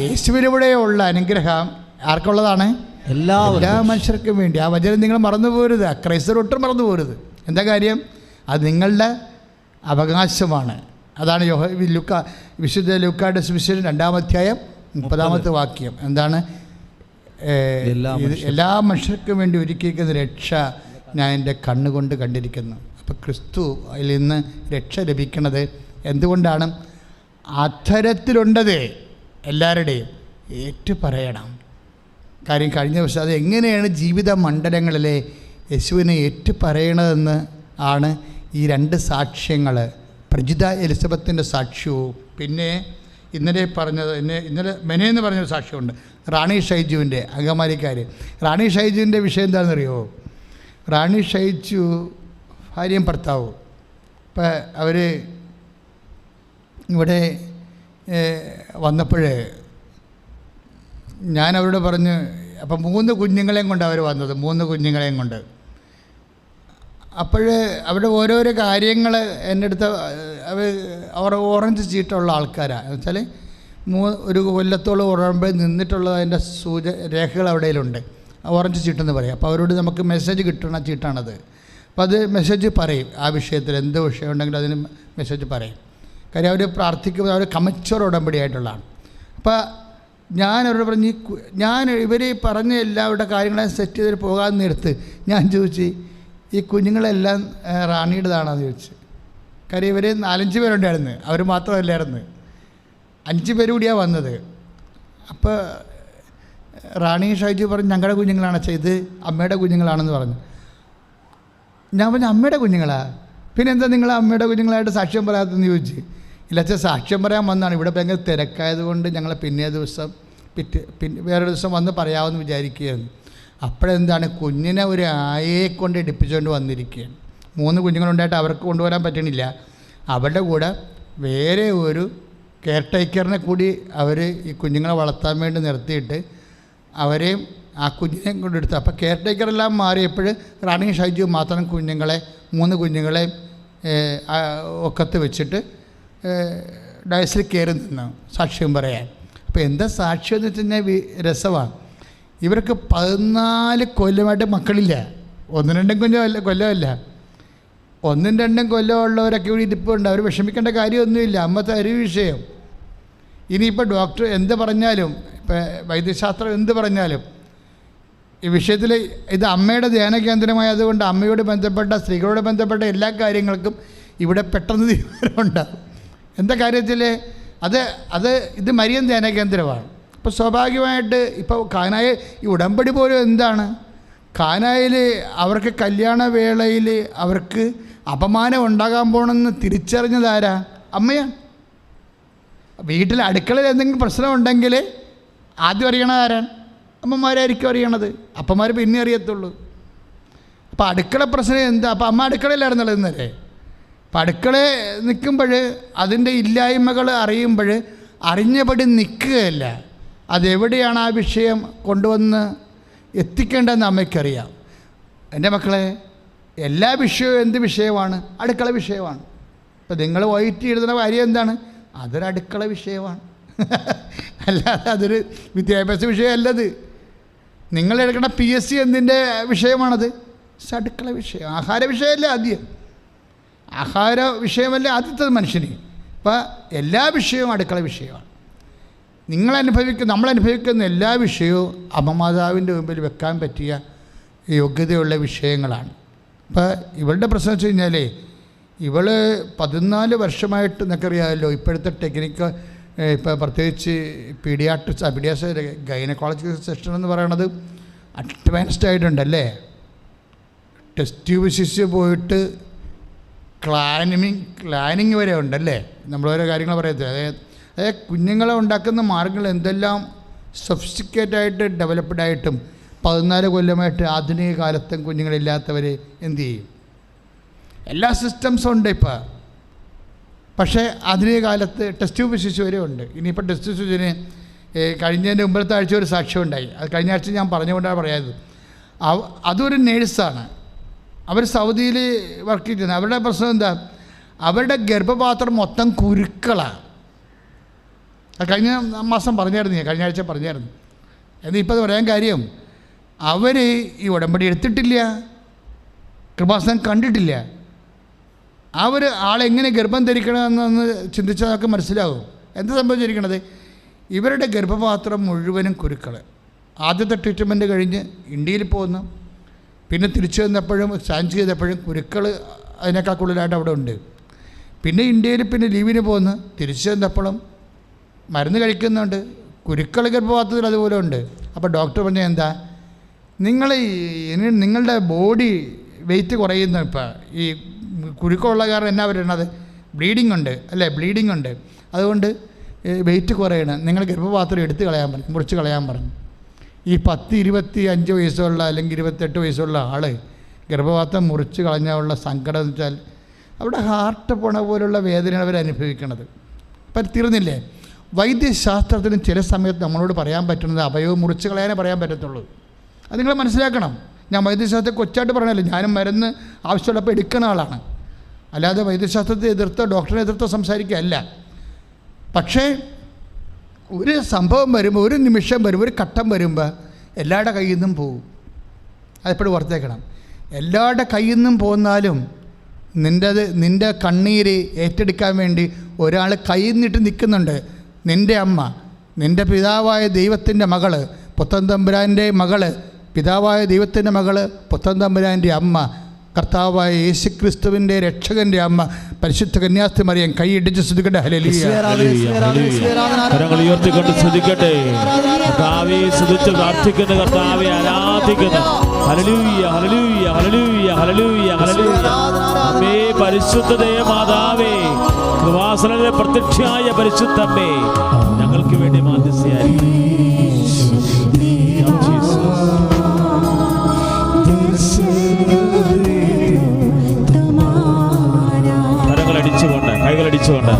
യേശുവിലൂടെയുള്ള അനുഗ്രഹം ആർക്കുള്ളതാണ്? എല്ലാ മനുഷ്യർക്കും വേണ്ടി. ആ വചനം നിങ്ങൾ മറന്നു പോരുത്. ക്രൈസ്തവർ ഒട്ടും മറന്നു പോരുത്. എന്താ കാര്യം? അത് നിങ്ങളുടെ അവകാശമാണ്. അതാണ് വിശുദ്ധ ലൂക്കായുടെ സുവിശേഷം 2-ാം അധ്യായം 30-ാമത്തെ വാക്യം. എന്താണ്? എല്ലാ മനുഷ്യർക്കും വേണ്ടി ഒരുക്കിയിരിക്കുന്ന രക്ഷ ഞാൻ എൻ്റെ കണ്ണുകൊണ്ട് കണ്ടിരിക്കുന്നു. അപ്പോൾ ക്രിസ്തു അതിൽ നിന്ന് രക്ഷ ലഭിക്കുന്നത് എന്തുകൊണ്ടാണ്? അധരത്തിലുണ്ടത്. എല്ലാവരുടെയും ഏറ്റു പറയണം. കാര്യം കഴിഞ്ഞ ദിവസം അത് എങ്ങനെയാണ് ജീവിത മണ്ഡലങ്ങളിലെ യേശുവിനെ ഏറ്റുപറയണതെന്ന് ആണ് ഈ 2 സാക്ഷ്യങ്ങൾ. പ്രജിത എലിസബത്തിൻ്റെ സാക്ഷ്യവും പിന്നെ ഇന്നലെ പറഞ്ഞത് ഇന്നലെ മെനയെന്ന് പറഞ്ഞൊരു സാക്ഷ്യമുണ്ട്, റാണി ഷൈജുവിൻ്റെ അങ്കമാലിക്കാർ. റാണി ഷൈജുവിൻ്റെ വിഷയം എന്താണെന്നറിയോ? റാണി ഷൈജു ഭാര്യയും ഭർത്താവും ഇപ്പം അവർ ഇവിടെ വന്നപ്പോൾ ഞാൻ അവരോട് പറഞ്ഞ്, അപ്പം 3 കുഞ്ഞുങ്ങളെയും കൊണ്ട് അവർ വന്നത്, 3 കുഞ്ഞുങ്ങളെയും കൊണ്ട്. അപ്പോൾ അവിടെ ഓരോരോ കാര്യങ്ങൾ എൻ്റെ അടുത്ത് അവർ ഓറഞ്ച് ചീട്ടുള്ള ആൾക്കാരാണ്. എന്ന് വെച്ചാൽ ഒരു കൊല്ലത്തോളം ഉറമ്പ് നിന്നിട്ടുള്ള അതിൻ്റെ രേഖകൾ അവിടെയിലുണ്ട്, ഓറഞ്ച് ചീട്ടെന്ന് പറയും. അപ്പോൾ അവരോട് നമുക്ക് മെസ്സേജ് കിട്ടുന്ന ചീട്ടാണത്. അപ്പോൾ അത് മെസ്സേജ് പറയും, ആ വിഷയത്തിൽ എന്ത് വിഷയം ഉണ്ടെങ്കിലും അതിന് മെസ്സേജ് പറയും. കാര്യം അവർ പ്രാർത്ഥിക്കുമ്പോൾ അവർ കമച്ചോർ ഉടമ്പടിയായിട്ടുള്ളതാണ്. അപ്പോൾ ഞാൻ അവരോട് പറഞ്ഞ് ഞാൻ ഇവർ പറഞ്ഞ എല്ലാവരുടെ കാര്യങ്ങളെ സെറ്റ് ചെയ്തിട്ട് പോകാൻ നേരത്ത് ഞാൻ ചോദിച്ചു, ഈ കുഞ്ഞുങ്ങളെല്ലാം റാണിയുടേതാണെന്ന് ചോദിച്ചു. കാര്യം ഇവർ 4-5 പേരുണ്ടായിരുന്നു, അവർ മാത്രമല്ലായിരുന്നു, 5 പേര് കൂടിയാണ് വന്നത്. അപ്പോൾ റാണി ഷൈജു പറഞ്ഞു ഞങ്ങളുടെ കുഞ്ഞുങ്ങളാണ്, ഇത് അമ്മയുടെ കുഞ്ഞുങ്ങളാണെന്ന് പറഞ്ഞു. ഞാൻ പറഞ്ഞു അമ്മയുടെ കുഞ്ഞുങ്ങളാ, പിന്നെ എന്താ നിങ്ങൾ അമ്മയുടെ കുഞ്ഞുങ്ങളായിട്ട് സാക്ഷ്യം പറയാത്തതെന്ന് ചോദിച്ചു. ഇല്ല അച്ഛാ, സാക്ഷ്യം പറയാൻ വന്നതാണ്, ഇവിടെ ഭയങ്കര തിരക്കായതുകൊണ്ട് ഞങ്ങൾ പിന്നെ വേറൊരു ദിവസം വന്ന് പറയാമെന്ന് വിചാരിക്കുകയായിരുന്നു. അപ്പോഴെന്താണ്, കുഞ്ഞിനെ ഒരു ആയയെ കൊണ്ട് എടുപ്പിച്ചുകൊണ്ട് വന്നിരിക്കുകയാണ്. 3 കുഞ്ഞുങ്ങളുണ്ടായിട്ട് അവർക്ക് കൊണ്ടുവരാൻ പറ്റണില്ല. അവരുടെ കൂടെ വേറെ ഒരു കെയർ ടേക്കറിനെ കൂടി അവർ ഈ കുഞ്ഞുങ്ങളെ വളർത്താൻ വേണ്ടി നിർത്തിയിട്ട് അവരെയും ആ കുഞ്ഞിനെയും കൊണ്ടെടുത്തു. അപ്പോൾ കെയർ ടേക്കറെല്ലാം മാറിയപ്പോൾ റാണി ഷൈജു മാത്രം 3 കുഞ്ഞുങ്ങളെ ഒക്കത്ത് വെച്ചിട്ട് ഡയസിൽ കയറി നിന്നു സാക്ഷ്യം പറയാൻ. അപ്പോൾ എന്താ സാക്ഷ്യം എന്ന് വെച്ച് കഴിഞ്ഞാൽ രസമാണ്. ഇവർക്ക് 14 കൊല്ലമായിട്ട് മക്കളില്ല. 1-2 കൊല്ലമല്ല, 1-2 കൊല്ലമുള്ളവരൊക്കെ ഇവിടെ ഇരിപ്പുണ്ട്. അവർ വിഷമിക്കേണ്ട കാര്യമൊന്നുമില്ല. അമ്മത്തെ ഒരു വിഷയം. ഇനിയിപ്പോൾ ഡോക്ടർ എന്ത് പറഞ്ഞാലും, ഇപ്പോൾ വൈദ്യശാസ്ത്രം എന്ത് പറഞ്ഞാലും ഈ വിഷയത്തിൽ ഇത് അമ്മയുടെ ധ്യാന കേന്ദ്രമായതുകൊണ്ട് അമ്മയോട് ബന്ധപ്പെട്ട സ്ത്രീകളോട് ബന്ധപ്പെട്ട എല്ലാ കാര്യങ്ങൾക്കും ഇവിടെ പെട്ടെന്ന് തീരുമാനമുണ്ടാകും. എന്താ കാര്യത്തിൽ ഇത് മരിയൻ ധ്യാന കേന്ദ്രമാണ്. ഇപ്പോൾ സ്വാഭാവികമായിട്ട് ഇപ്പോൾ കാനായ ഈ ഉടമ്പടി പോലും എന്താണ്, കാനായിൽ അവർക്ക് കല്യാണ വേളയിൽ അവർക്ക് അപമാനം ഉണ്ടാകാൻ പോകണമെന്ന് തിരിച്ചറിഞ്ഞതാരാ? അമ്മയാണ്. വീട്ടിൽ അടുക്കളയിൽ എന്തെങ്കിലും പ്രശ്നം ഉണ്ടെങ്കിൽ ആദ്യം അറിയണത് ആരാണ്? അമ്മമാരായിരിക്കും അറിയണത്. അപ്പന്മാർ പിന്നെ അറിയത്തുള്ളൂ. അപ്പോൾ അടുക്കള പ്രശ്നം എന്താ? അപ്പോൾ അമ്മ അടുക്കളയിലായിരുന്നല്ലോ ഇന്നലെ. അപ്പം അടുക്കളയിൽ നിൽക്കുമ്പോൾ അതിൻ്റെ ഇല്ലായ്മകൾ അറിയുമ്പോൾ അറിഞ്ഞപടി നിൽക്കുകയല്ല, അതെവിടെയാണ് ആ വിഷയം കൊണ്ടുവന്ന് എത്തിക്കേണ്ടതെന്ന് അമ്മയ്ക്കറിയാം. എൻ്റെ മക്കളെ, എല്ലാ വിഷയവും എന്ത് വിഷയമാണ്? അടുക്കള വിഷയമാണ്. ഇപ്പം നിങ്ങൾ വൈറ്റ് എഴുതുന്ന കാര്യം എന്താണ്? അതൊരു അടുക്കള വിഷയമാണ്. അല്ലാതെ അതൊരു വിദ്യാഭ്യാസ വിഷയമല്ലത്. നിങ്ങൾ എടുക്കുന്ന PSC എന്തിൻ്റെ വിഷയമാണത്? അടുക്കള വിഷയം. ആഹാര വിഷയമല്ല ആദ്യം, ആഹാര വിഷയമല്ല ആദ്യത്തെ മനുഷ്യന്. അപ്പം എല്ലാ വിഷയവും അടുക്കള വിഷയമാണ്. നമ്മളനുഭവിക്കുന്ന എല്ലാ വിഷയവും അമ്മമാതാവിൻ്റെ മുമ്പിൽ വെക്കാൻ പറ്റിയ യോഗ്യതയുള്ള വിഷയങ്ങളാണ്. അപ്പോൾ ഇവളുടെ പ്രശ്നം വെച്ച് കഴിഞ്ഞാൽ ഇവൾ 14 വർഷമായിട്ട് നിനക്കറിയാമല്ലോ ഇപ്പോഴത്തെ ടെക്നിക്ക്, ഇപ്പോൾ പ്രത്യേകിച്ച് പീഡിയാട്രിക്സ് ഗൈനക്കോളജി സെക്ഷൻ എന്ന് പറയണത് അഡ്വാൻസ്ഡ് ആയിട്ടുണ്ടല്ലേ. ടെസ്റ്റ് ട്യൂബ് ശിശു പോയിട്ട് ക്ലാനിങ് വരെ ഉണ്ടല്ലേ. നമ്മളോരോ കാര്യങ്ങൾ പറയത്തേ. അതായത് കുഞ്ഞുങ്ങളെ ഉണ്ടാക്കുന്ന മാർഗ്ഗങ്ങൾ എന്തെല്ലാം സൊഫിസ്റ്റിക്കേറ്റായിട്ട് ഡെവലപ്ഡായിട്ടും 14 കൊല്ലമായിട്ട് ആധുനിക കാലത്തും കുഞ്ഞുങ്ങളില്ലാത്തവർ എന്തു ചെയ്യും? എല്ലാ സിസ്റ്റംസും ഉണ്ട് ഇപ്പോൾ. പക്ഷേ ആധുനിക കാലത്ത് ടെസ്റ്റ് ട്യൂബ് ശിശു വരെ ഉണ്ട്. ഇനിയിപ്പോൾ ടെസ്റ്റ് ശിശുവിന് കഴിഞ്ഞതിൻ്റെ മുമ്പത്തെ ആഴ്ച ഒരു സാക്ഷ്യം ഉണ്ടായി. അത് കഴിഞ്ഞ ആഴ്ച ഞാൻ പറഞ്ഞുകൊണ്ടാണ് പറയാത്. അതൊരു നേഴ്സാണ്. അവർ സൗദിയിൽ വർക്ക് ചെയ്യുന്നത്. അവരുടെ പ്രശ്നം എന്താ? അവരുടെ ഗർഭപാത്രം മൊത്തം കുരുക്കളാണ്. കഴിഞ്ഞ മാസം പറഞ്ഞായിരുന്നു, ഞാൻ കഴിഞ്ഞ ആഴ്ച പറഞ്ഞായിരുന്നു. എന്നിപ്പോൾ പറയാൻ കാര്യം, അവർ ഈ ഉടമ്പടി എടുത്തിട്ടില്ല, കൃപാസനം കണ്ടിട്ടില്ല. അവർ ആളെങ്ങനെ ഗർഭം ധരിക്കണമെന്നൊന്ന് ചിന്തിച്ചാൽ നമുക്ക് മനസ്സിലാവും എന്താ സംഭവിച്ചിരിക്കണത്. ഇവരുടെ ഗർഭപാത്രം മുഴുവനും കുരുക്കൾ. ആദ്യത്തെ ട്രീറ്റ്മെൻറ്റ് കഴിഞ്ഞ് ഇന്ത്യയിൽ പോകുന്നു, പിന്നെ തിരിച്ചു വന്നപ്പോഴും സ്കാൻ ചെയ്തപ്പോഴും കുരുക്കൾ അതിനേക്കാൾ കൂടുതലായിട്ട് അവിടെ ഉണ്ട്. പിന്നെ ഇന്ത്യയിൽ പിന്നെ ലീവിന് പോകുന്നു, തിരിച്ചു വന്നപ്പോഴും മരുന്ന് കഴിക്കുന്നുണ്ട്, കുരുക്കൾ ഗർഭപാത്രത്തിൽ അതുപോലെ ഉണ്ട്. അപ്പോൾ ഡോക്ടർ പറഞ്ഞാൽ എന്താ, നിങ്ങളുടെ ബോഡി വെയിറ്റ് കുറയുന്നു. ഇപ്പോൾ ഈ കുരുക്കമുള്ള കാരണം എന്നാ പറയുന്നത്, ബ്ലീഡിങ് ഉണ്ട് അല്ലേ, ബ്ലീഡിങ് ഉണ്ട്. അതുകൊണ്ട് വെയിറ്റ് കുറയണം. നിങ്ങൾ ഗർഭപാത്രം എടുത്ത് കളയാൻ പറഞ്ഞു, മുറിച്ച് കളയാൻ പറഞ്ഞു. ഈ 10-25 വയസ്സുള്ള അല്ലെങ്കിൽ 28 വയസ്സുള്ള ആൾ ഗർഭപാത്രം മുറിച്ച് കളഞ്ഞുള്ള സങ്കടം എന്ന് വെച്ചാൽ അവിടെ ഹാർട്ട് പോണ പോലുള്ള വേദനയാണ് അവർ അനുഭവിക്കുന്നത്. അപ്പം തീർന്നില്ലേ? വൈദ്യശാസ്ത്രത്തിന് ചില സമയത്ത് നമ്മളോട് പറയാൻ പറ്റുന്നത് അവയവം മുറിച്ച് കളയാനേ പറയാൻ പറ്റത്തുള്ളൂ. അത് നിങ്ങൾ മനസ്സിലാക്കണം. ഞാൻ വൈദ്യശാസ്ത്രത്തെ കൊച്ചായിട്ട് പറയണല്ലോ, ഞാനും മരുന്ന് ആവശ്യമുള്ളപ്പോൾ എടുക്കുന്ന ആളാണ്. അല്ലാതെ വൈദ്യശാസ്ത്രത്തെ എതിർത്തോ ഡോക്ടറെ എതിർത്തോ സംസാരിക്കുകയല്ല. പക്ഷേ ഒരു സംഭവം വരുമ്പോൾ, ഒരു നിമിഷം വരുമ്പോൾ, ഒരു ഘട്ടം വരുമ്പോൾ എല്ലാവരുടെ കയ്യിൽ നിന്നും പോകും. അതെപ്പോഴും ഓർത്തേക്കണം. എല്ലാവരുടെ കയ്യിൽ നിന്നും പോന്നാലും നിൻ്റെ കണ്ണീര് ഏറ്റെടുക്കാൻ വേണ്ടി ഒരാൾ കയ്യിൽ നിന്നിട്ട് നിൽക്കുന്നുണ്ട്. നിൻ്റെ അമ്മ, നിൻ്റെ പിതാവായ ദൈവത്തിൻ്റെ മകള്, പുത്തൻ തമ്പുരാൻ്റെ മകള്, പിതാവായ ദൈവത്തിൻ്റെ മകള്, പുത്തൻ തമ്പുരാൻ്റെ അമ്മ, കർത്താവായ യേശുക്രിസ്തുവിൻ്റെ രക്ഷകൻ്റെ അമ്മ പരിശുദ്ധ കന്യാസ്ത്രീ മറിയം കൈയിടിച്ച് സ്തുതിക്കട്ടെ. ഹല്ലേലൂയ. കരങ്ങൾ ഉയർത്തിക്കൊണ്ട് സ്തുതിക്കട്ടെ. കർത്താവേ സ്തുതിച്ച് പ്രാർത്ഥിക്കുന്ന കർത്താവേ ആരാധിക്കുന്നു. Hallelujah hallelujah hallelujah hallelujah hallelujah. അമ്മേ പരിശുദ്ധ മാതാവേ, കൃപാസനത്തിലെ പ്രത്യക്ഷയായ പരിശുദ്ധമ്മേ, ഞങ്ങൾക്ക് വേണ്ടി മാധ്യസ്ഥയായിരിക്കും. കൈകളടിച്ചുകൊണ്ട്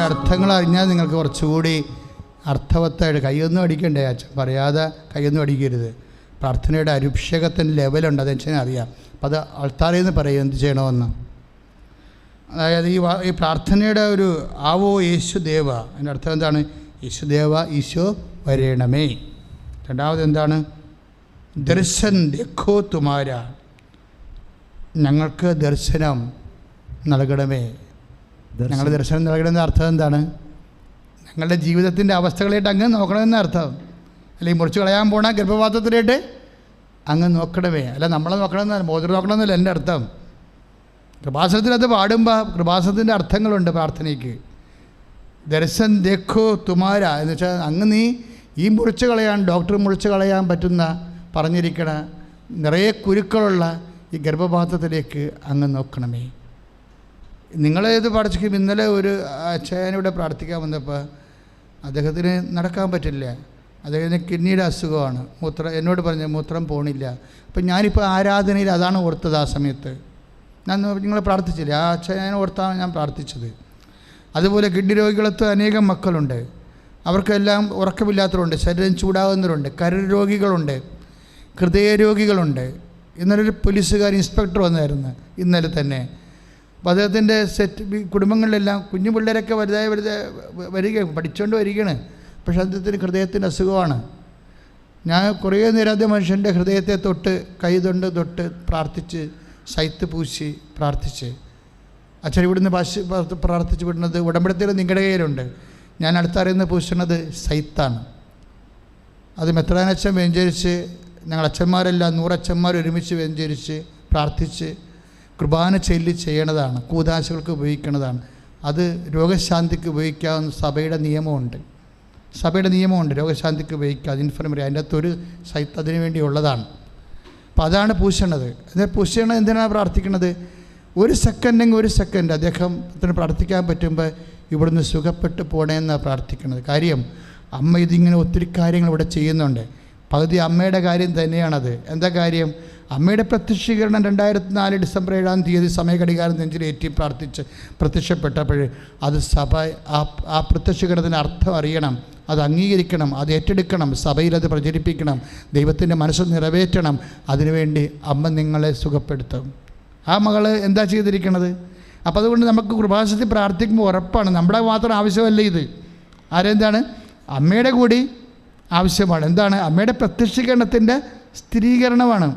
അർത്ഥങ്ങൾ അറിഞ്ഞാൽ നിങ്ങൾക്ക് കുറച്ചുകൂടി അർത്ഥവത്തായിട്ട് കൈയൊന്നും അടിക്കണ്ടേ. അച്ഛൻ പറയാതെ കൈയൊന്നും അടിക്കരുത്. പ്രാർത്ഥനയുടെ അഭിഷേകത്തിൻ്റെ ലെവലുണ്ട്, അതെന്ന് അറിയാം. അപ്പം അത് ആൾത്താറിൽ നിന്ന് പറയും എന്ത് ചെയ്യണമെന്ന്. അതായത് ഈ പ്രാർത്ഥനയുടെ ഒരു ആവോ യേശുദേവ, അതിൻ്റെ അർത്ഥം എന്താണ്? യേശുദേവ, ഈശോ വരേണമേ. രണ്ടാമത് എന്താണ്? ദർശൻ ദേഖോ തുമാര, ഞങ്ങൾക്ക് ദർശനം നൽകണമേ. ഞങ്ങളുടെ ദർശനം നൽകണമെന്ന അർത്ഥം എന്താണ്? ഞങ്ങളുടെ ജീവിതത്തിൻ്റെ അവസ്ഥകളായിട്ട് അങ്ങ് നോക്കണമെന്ന അർത്ഥം. അല്ലെങ്കിൽ മുറിച്ച് കളയാൻ പോണ ഗർഭപാത്രത്തിലായിട്ട് അങ്ങ് നോക്കണമേ. അല്ല നമ്മളെ നോക്കണമെന്നല്ല, മോതിരം നോക്കണമെന്നല്ല എൻ്റെ അർത്ഥം. കൃപാസനത്തിനകത്ത് പാടുമ്പോൾ കൃപാസനത്തിൻ്റെ അർത്ഥങ്ങളുണ്ട് പ്രാർത്ഥനയ്ക്ക്. ദർശൻ ദേഖോ തുമാര എന്ന് വെച്ചാൽ അങ്ങ് നീ ഈ മുറിച്ച് കളയാൻ, ഡോക്ടർ മുറിച്ച് കളയാൻ പറ്റുന്ന പറഞ്ഞിരിക്കണ നിറയെ കുരുക്കളുള്ള ഈ ഗർഭപാത്രത്തിലേക്ക് അങ്ങ് നോക്കണമേ. നിങ്ങളേത് പഠിച്ചിരിക്കും. ഇന്നലെ ഒരു അച്ഛനിവിടെ പ്രാർത്ഥിക്കാൻ വന്നപ്പോൾ അദ്ദേഹത്തിന് നടക്കാൻ പറ്റില്ല. അദ്ദേഹത്തിന് കിഡ്നിയുടെ അസുഖമാണ്. എന്നോട് പറഞ്ഞു മൂത്രം പോണില്ല. അപ്പം ഞാനിപ്പോൾ ആരാധനയിൽ അതാണ് ഓർത്തത്. ആ സമയത്ത് നിങ്ങൾ പ്രാർത്ഥിച്ചില്ല, ആ അച്ഛനെ ഓർത്താണ് ഞാൻ പ്രാർത്ഥിച്ചത്. അതുപോലെ കിഡ്നി രോഗികളത്ത് അനേകം മക്കളുണ്ട്. അവർക്കെല്ലാം ഉറക്കമില്ലാത്തവരുണ്ട്, ശരീരം ചൂടാകുന്നവരുണ്ട്, കരൾ രോഗികളുണ്ട്, ഹൃദയരോഗികളുണ്ട്. ഇന്നലെ ഒരു പോലീസുകാർ ഇൻസ്പെക്ടർ വന്നായിരുന്നു ഇന്നലെ തന്നെ. അപ്പോൾ അദ്ദേഹത്തിൻ്റെ കുടുംബങ്ങളിലെല്ലാം കുഞ്ഞു പിള്ളേരൊക്കെ വരിക പഠിച്ചുകൊണ്ട് വരികയാണ്. പക്ഷേ അദ്ദേഹത്തിന് ഹൃദയത്തിൻ്റെ അസുഖമാണ്. ഞാൻ കുറേ നേരം അതേ മനുഷ്യൻ്റെ ഹൃദയത്തെ തൊട്ട് തൊട്ട് പ്രാർത്ഥിച്ച് സൈത്ത് പൂശി പ്രാർത്ഥിച്ച്. അച്ഛൻ ഇവിടുന്ന് പ്രാർത്ഥിച്ച് വിടുന്നത് ഉടമ്പടിത്തിൽ നിങ്ങളുടെ കയ്യിലുണ്ട്. ഞാൻ അടുത്തറിയുന്ന പൂശുന്നത് സൈത്താണ്. അത് മെത്രാനച്ഛൻ വ്യഞ്ചരിച്ച് ഞങ്ങൾ അച്ഛന്മാരെല്ലാം 100 അച്ഛന്മാർ ഒരുമിച്ച് വ്യഞ്ചരിച്ച് പ്രാർത്ഥിച്ച് കുർബാന ചൊല്ലി ചെയ്യണതാണ്. കൂദാശകൾക്ക് ഉപയോഗിക്കുന്നതാണ്. അത് രോഗശാന്തിക്ക് ഉപയോഗിക്കാവുന്ന സഭയുടെ നിയമമുണ്ട്. രോഗശാന്തിക്ക് ഉപയോഗിക്കുക. അത് ഇൻഫർമറി അതിൻ്റെ അകത്തൊരു സൈത്ത് അതിനു വേണ്ടിയുള്ളതാണ്. അപ്പോൾ അതാണ് പൂശണത്. അത് പൂശണത് എന്തിനാണ് പ്രാർത്ഥിക്കുന്നത്? ഒരു സെക്കൻഡ് അദ്ദേഹത്തിന് പ്രാർത്ഥിക്കാൻ പറ്റുമ്പോൾ ഇവിടുന്ന് സുഖപ്പെട്ട് പോകണമെന്നാണ് പ്രാർത്ഥിക്കുന്നത്. കാര്യം അമ്മ ഇതിങ്ങനെ ഒത്തിരി കാര്യങ്ങൾ ഇവിടെ ചെയ്യുന്നുണ്ട്. പകുതി അമ്മയുടെ കാര്യം തന്നെയാണത്. എന്താ കാര്യം? അമ്മയുടെ പ്രത്യക്ഷീകരണം 2004 ഡിസംബർ 7 തീയതി സമയഘടികാരം നെഞ്ചിലേറ്റി പ്രാർത്ഥിച്ച് പ്രത്യക്ഷപ്പെട്ടപ്പോൾ അത് സഭ ആ പ്രത്യക്ഷീകരണത്തിൻ്റെ അർത്ഥം അറിയണം, അത് അംഗീകരിക്കണം, അത് ഏറ്റെടുക്കണം, സഭയിൽ അത് പ്രചരിപ്പിക്കണം, ദൈവത്തിൻ്റെ മനസ്സ് നിറവേറ്റണം. അതിനുവേണ്ടി അമ്മ നിങ്ങളെ സുഖപ്പെടുത്തും. ആ മകൾ എന്താ ചെയ്തിരിക്കണത്? അപ്പോൾ അതുകൊണ്ട് നമുക്ക് കൃപാസനത്തിൽ പ്രാർത്ഥിക്കുമ്പോൾ ഉറപ്പാണ്, നമ്മുടെ മാത്രം ആവശ്യമല്ല ഇത്. ആരെന്താണ്? അമ്മയുടെ കൂടി ആവശ്യമാണ്. എന്താണ്? അമ്മയുടെ പ്രത്യക്ഷീകരണത്തിൻ്റെ സ്ഥിരീകരണമാണ്.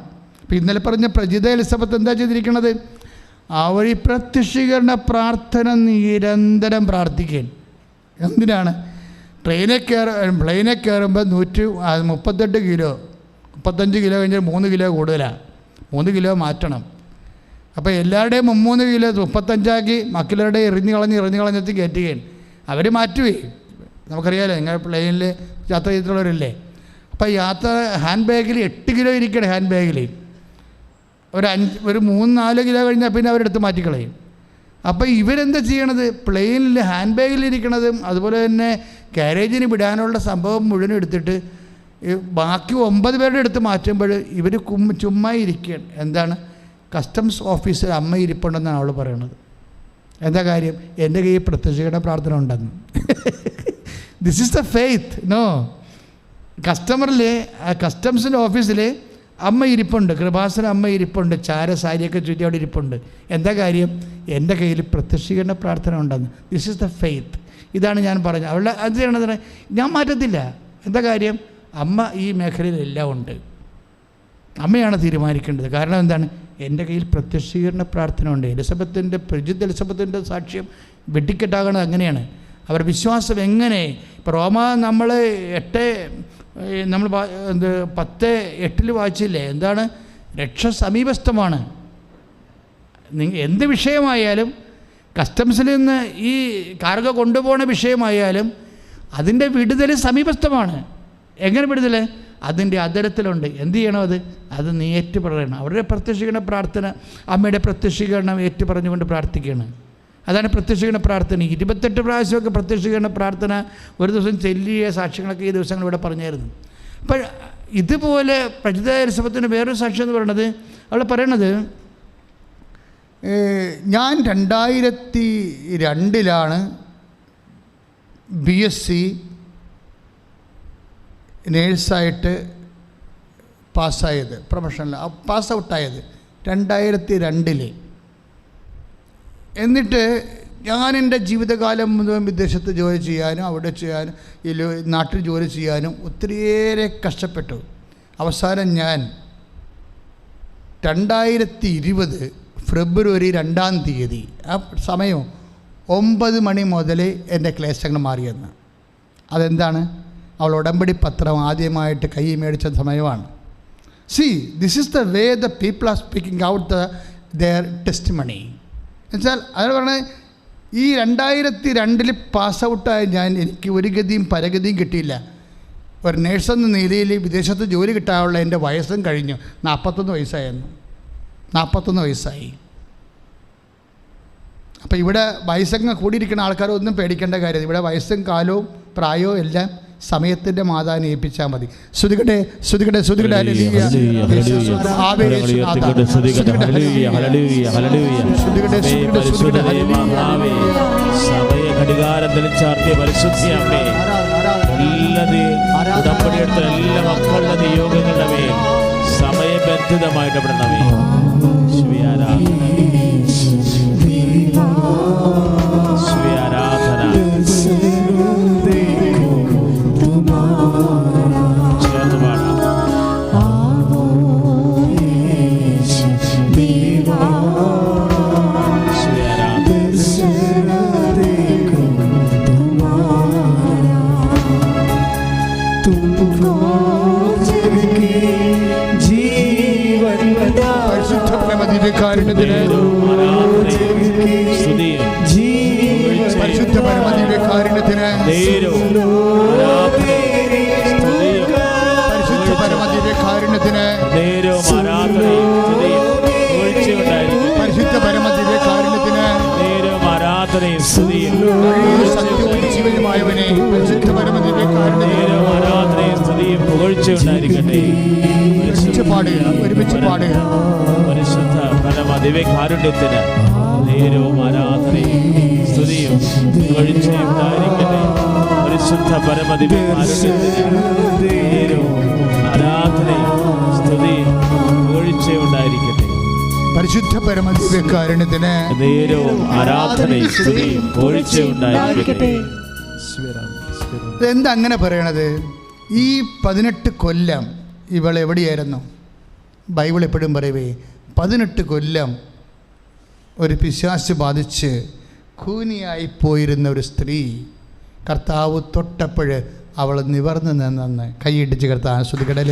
ഇപ്പോൾ ഇന്നലെ പറഞ്ഞ പ്രജിത എലിസബത്ത് എന്താ ചെയ്തിരിക്കുന്നത്? അവർ ഈ പ്രത്യക്ഷീകരണ പ്രാർത്ഥന നിരന്തരം പ്രാർത്ഥിക്കുകയാണ്. എന്തിനാണ്? പ്ലെയിനെ കയറുമ്പോൾ 138 കിലോ, 35 കിലോ കഴിഞ്ഞാൽ 3 കിലോ കൂടുതലാണ്, 3 കിലോ മാറ്റണം. അപ്പോൾ എല്ലാവരുടെയും 3 കിലോ 35 മക്കളുടെ എറിഞ്ഞു കളഞ്ഞെത്തി കയറ്റുകയാണ്. അവർ മാറ്റുകയെ. നമുക്കറിയാമല്ലോ, നിങ്ങൾ പ്ലെയിനിൽ യാത്ര ചെയ്തിട്ടുള്ളവരല്ലേ. അപ്പോൾ യാത്ര ഹാൻഡ് ബാഗിൽ 8 കിലോ ഇരിക്കണം. ഹാൻഡ് ബാഗിൽ ഒരു 3-4 കിലോ കഴിഞ്ഞാൽ പിന്നെ അവരെടുത്ത് മാറ്റിക്കളയും. അപ്പോൾ ഇവരെന്താ ചെയ്യണത്? പ്ലെയിനിൽ ഹാൻഡ് ബാഗിലിരിക്കണതും അതുപോലെ തന്നെ കാരേജിന് വിടാനുള്ള സംഭവം മുഴുവനും എടുത്തിട്ട് ബാക്കി 9 പേരുടെ അടുത്ത് മാറ്റുമ്പോൾ ഇവർ ചുമ്മാ ഇരിക്കുകയാണ്. എന്താണ്? കസ്റ്റംസ് ഓഫീസിൽ അമ്മ ഇരിപ്പുണ്ടെന്നാണ് അവൾ പറയണത്. എന്താ കാര്യം? എൻ്റെ കയ്യിൽ പ്രത്യക്ഷീകരണ പ്രാർത്ഥന ഉണ്ടെന്ന്. This is the faith. No, കസ്റ്റംസിൻ്റെ ഓഫീസിൽ അമ്മ ഇരിപ്പുണ്ട്, കൃപാസന അമ്മ ഇരിപ്പുണ്ട്, സാരിയൊക്കെ ചുറ്റി അവിടെ ഇരിപ്പുണ്ട്. എന്താ കാര്യം? എൻ്റെ കയ്യിൽ പ്രത്യക്ഷീകരണ പ്രാർത്ഥന ഉണ്ടെന്ന്. This is the faith. ഇതാണ് ഞാൻ പറഞ്ഞത്. അവളുടെ അത് ചെയ്യണത് ഞാൻ മാറ്റത്തില്ല. എന്താ കാര്യം? അമ്മ ഈ മേഖലയിലെല്ലാം ഉണ്ട്. അമ്മയാണ് തീരുമാനിക്കേണ്ടത്. കാരണം എന്താണ്? എൻ്റെ കയ്യിൽ പ്രത്യക്ഷീകരണ പ്രാർത്ഥന ഉണ്ട്. പ്രജിത എലിസബത്തിൻ്റെ സാക്ഷ്യം വെട്ടിക്കെട്ടാകണത് അങ്ങനെയാണ്. അവരുടെ വിശ്വാസം എങ്ങനെ? ഇപ്പോൾ റോമ നമ്മൾ 10:8 വായിച്ചില്ലേ? എന്താണ്? രക്ഷ സമീപസ്ഥമാണ്. എന്ത് വിഷയമായാലും, കസ്റ്റംസിൽ നിന്ന് ഈ കാർഗോ കൊണ്ടുപോകുന്ന വിഷയമായാലും അതിൻ്റെ വിടുതൽ സമീപസ്ഥമാണ്. എങ്ങനെ വിടുതൽ? അതിൻ്റെ അതരത്തിലുണ്ട്. എന്ത് ചെയ്യണം? അത് നീ ഏറ്റുപറയണം. അവരുടെ പ്രത്യക്ഷീകരണ പ്രാർത്ഥന, അമ്മയുടെ പ്രത്യക്ഷീകരണം ഏറ്റുപറഞ്ഞുകൊണ്ട് പ്രാർത്ഥിക്കുകയാണ്. അതാണ് പ്രത്യക്ഷീകരണ പ്രാർത്ഥന. 28 പ്രാവശ്യമൊക്കെ പ്രത്യക്ഷീകരണ പ്രാർത്ഥന ഒരു ദിവസം ചൊല്ലിയ സാക്ഷ്യങ്ങളൊക്കെ ഈ ദിവസങ്ങൾ ഇവിടെ പറഞ്ഞായിരുന്നു. അപ്പോൾ ഇതുപോലെ പ്രജിത എലിസബത്തിന് വേറൊരു സാക്ഷ്യം എന്ന് പറയുന്നത്, അവൾ പറയണത്, ഞാൻ 2002 BSc നേഴ്സായിട്ട് പാസ്സായത്, പ്രൊഫഷണൽ പാസ് ഔട്ടായത് 2002. എന്നിട്ട് ഞാൻ എൻ്റെ ജീവിതകാലം മുഴുവൻ വിദേശത്ത് ജോലി ചെയ്യാനും അവിടെ ചെയ്യാനും നാട്ടിൽ ജോലി ചെയ്യാനും ഒത്തിരിയേറെ കഷ്ടപ്പെട്ടു. അവസാനം ഞാൻ 2020 ഫെബ്രുവരി 2 തീയതി, ആ സമയം 9 മണി മുതൽ എൻ്റെ ക്ലേശങ്ങൾ മാറിയെന്ന്. അതെന്താണ്? അവൾ ഉടമ്പടി പത്രം ആദ്യമായിട്ട് കൈ മേടിച്ച സമയമാണ്. See, this is the way the people are speaking out their testimony. എന്നുവെച്ചാൽ അത് പറഞ്ഞാൽ ഈ 2002 പാസ് ഔട്ടായ എനിക്ക് ഒരു ഗതിയും പരഗതിയും കിട്ടിയില്ല. ഒരു നേഴ്സെന്ന നിലയിൽ വിദേശത്ത് ജോലി കിട്ടാനുള്ള എൻ്റെ വയസ്സും കഴിഞ്ഞു. 41 വയസ്സായിരുന്നു. 41 വയസ്സായി. അപ്പോൾ ഇവിടെ വയസ്സങ്ങ് കൂടിയിരിക്കുന്ന ആൾക്കാരൊന്നും പേടിക്കേണ്ട കാര്യം. ഇവിടെ വയസ്സും കാലവും പ്രായവും എല്ലാം സമയത്തിൻ്റെ മാതാവിനെ ഏൽപ്പിച്ചാൽ മതി. ശ്രുതികട്ടെ ശ്രുതികട്ടെ ശ്രുതികട്ടെ. എല്ലാ മക്കളുടെ നിയോഗങ്ങളുടെ മേൽ സമയബന്ധിതമായിട്ട് പെടണമേ. പരിശുദ്ധ പരമദിവ്യകാരുണ്യത്തിന് പരിശുദ്ധ പരമദിവ്യകാരുണ്യത്തിന് പരിശുദ്ധ പരമദിവ്യകാരുണ്യത്തിന് സത്യവും ജീവനുമായവനെ പരിശുദ്ധ പരമദിവ്യകാരുണ്യത്തിന് സ്തുതിയും പുകഴ്ചയും ഉണ്ടായിരിക്കട്ടെ. ഒരുമിച്ച് പാടുക. പരിശുദ്ധ പരമ ദിവ്യകാരുണ്യത്തിന് നേരവും ആരാധനയും സ്തുതിയും പുകഴ്ചയും ഉണ്ടായിരിക്കട്ടെ. പരിശുദ്ധ പരമ ദിവ്യകാരുണ്യത്തിന് നേരവും ആരാധനയും സ്തുതിയും പുകഴ്ചയും ഉണ്ടായിരിക്കട്ടെ. പരിശുദ്ധ പരമ ദിവ്യകാരുണ്യത്തിന് നേരവും ആരാധനയും സ്തുതിയും പുകഴ്ചയും ഉണ്ടായിരിക്കട്ടെ. എന്താ അങ്ങനെ പറയണത്? ഈ 18 കൊല്ലം ഇവൾ എവിടെയായിരുന്നു? ബൈബിൾ എപ്പോഴും പറയവേ 18 കൊല്ലം ഒരു പിശാച് ബാധിച്ച് കൂനിയായി പോയിരുന്ന ഒരു സ്ത്രീ കർത്താവ് തൊട്ടപ്പോൾ അവൾ നിവർന്നു നിന്നെന്ന് കൈയിടിച്ച് കർത്താവ് ആസ്വദിക്കട്ടെ.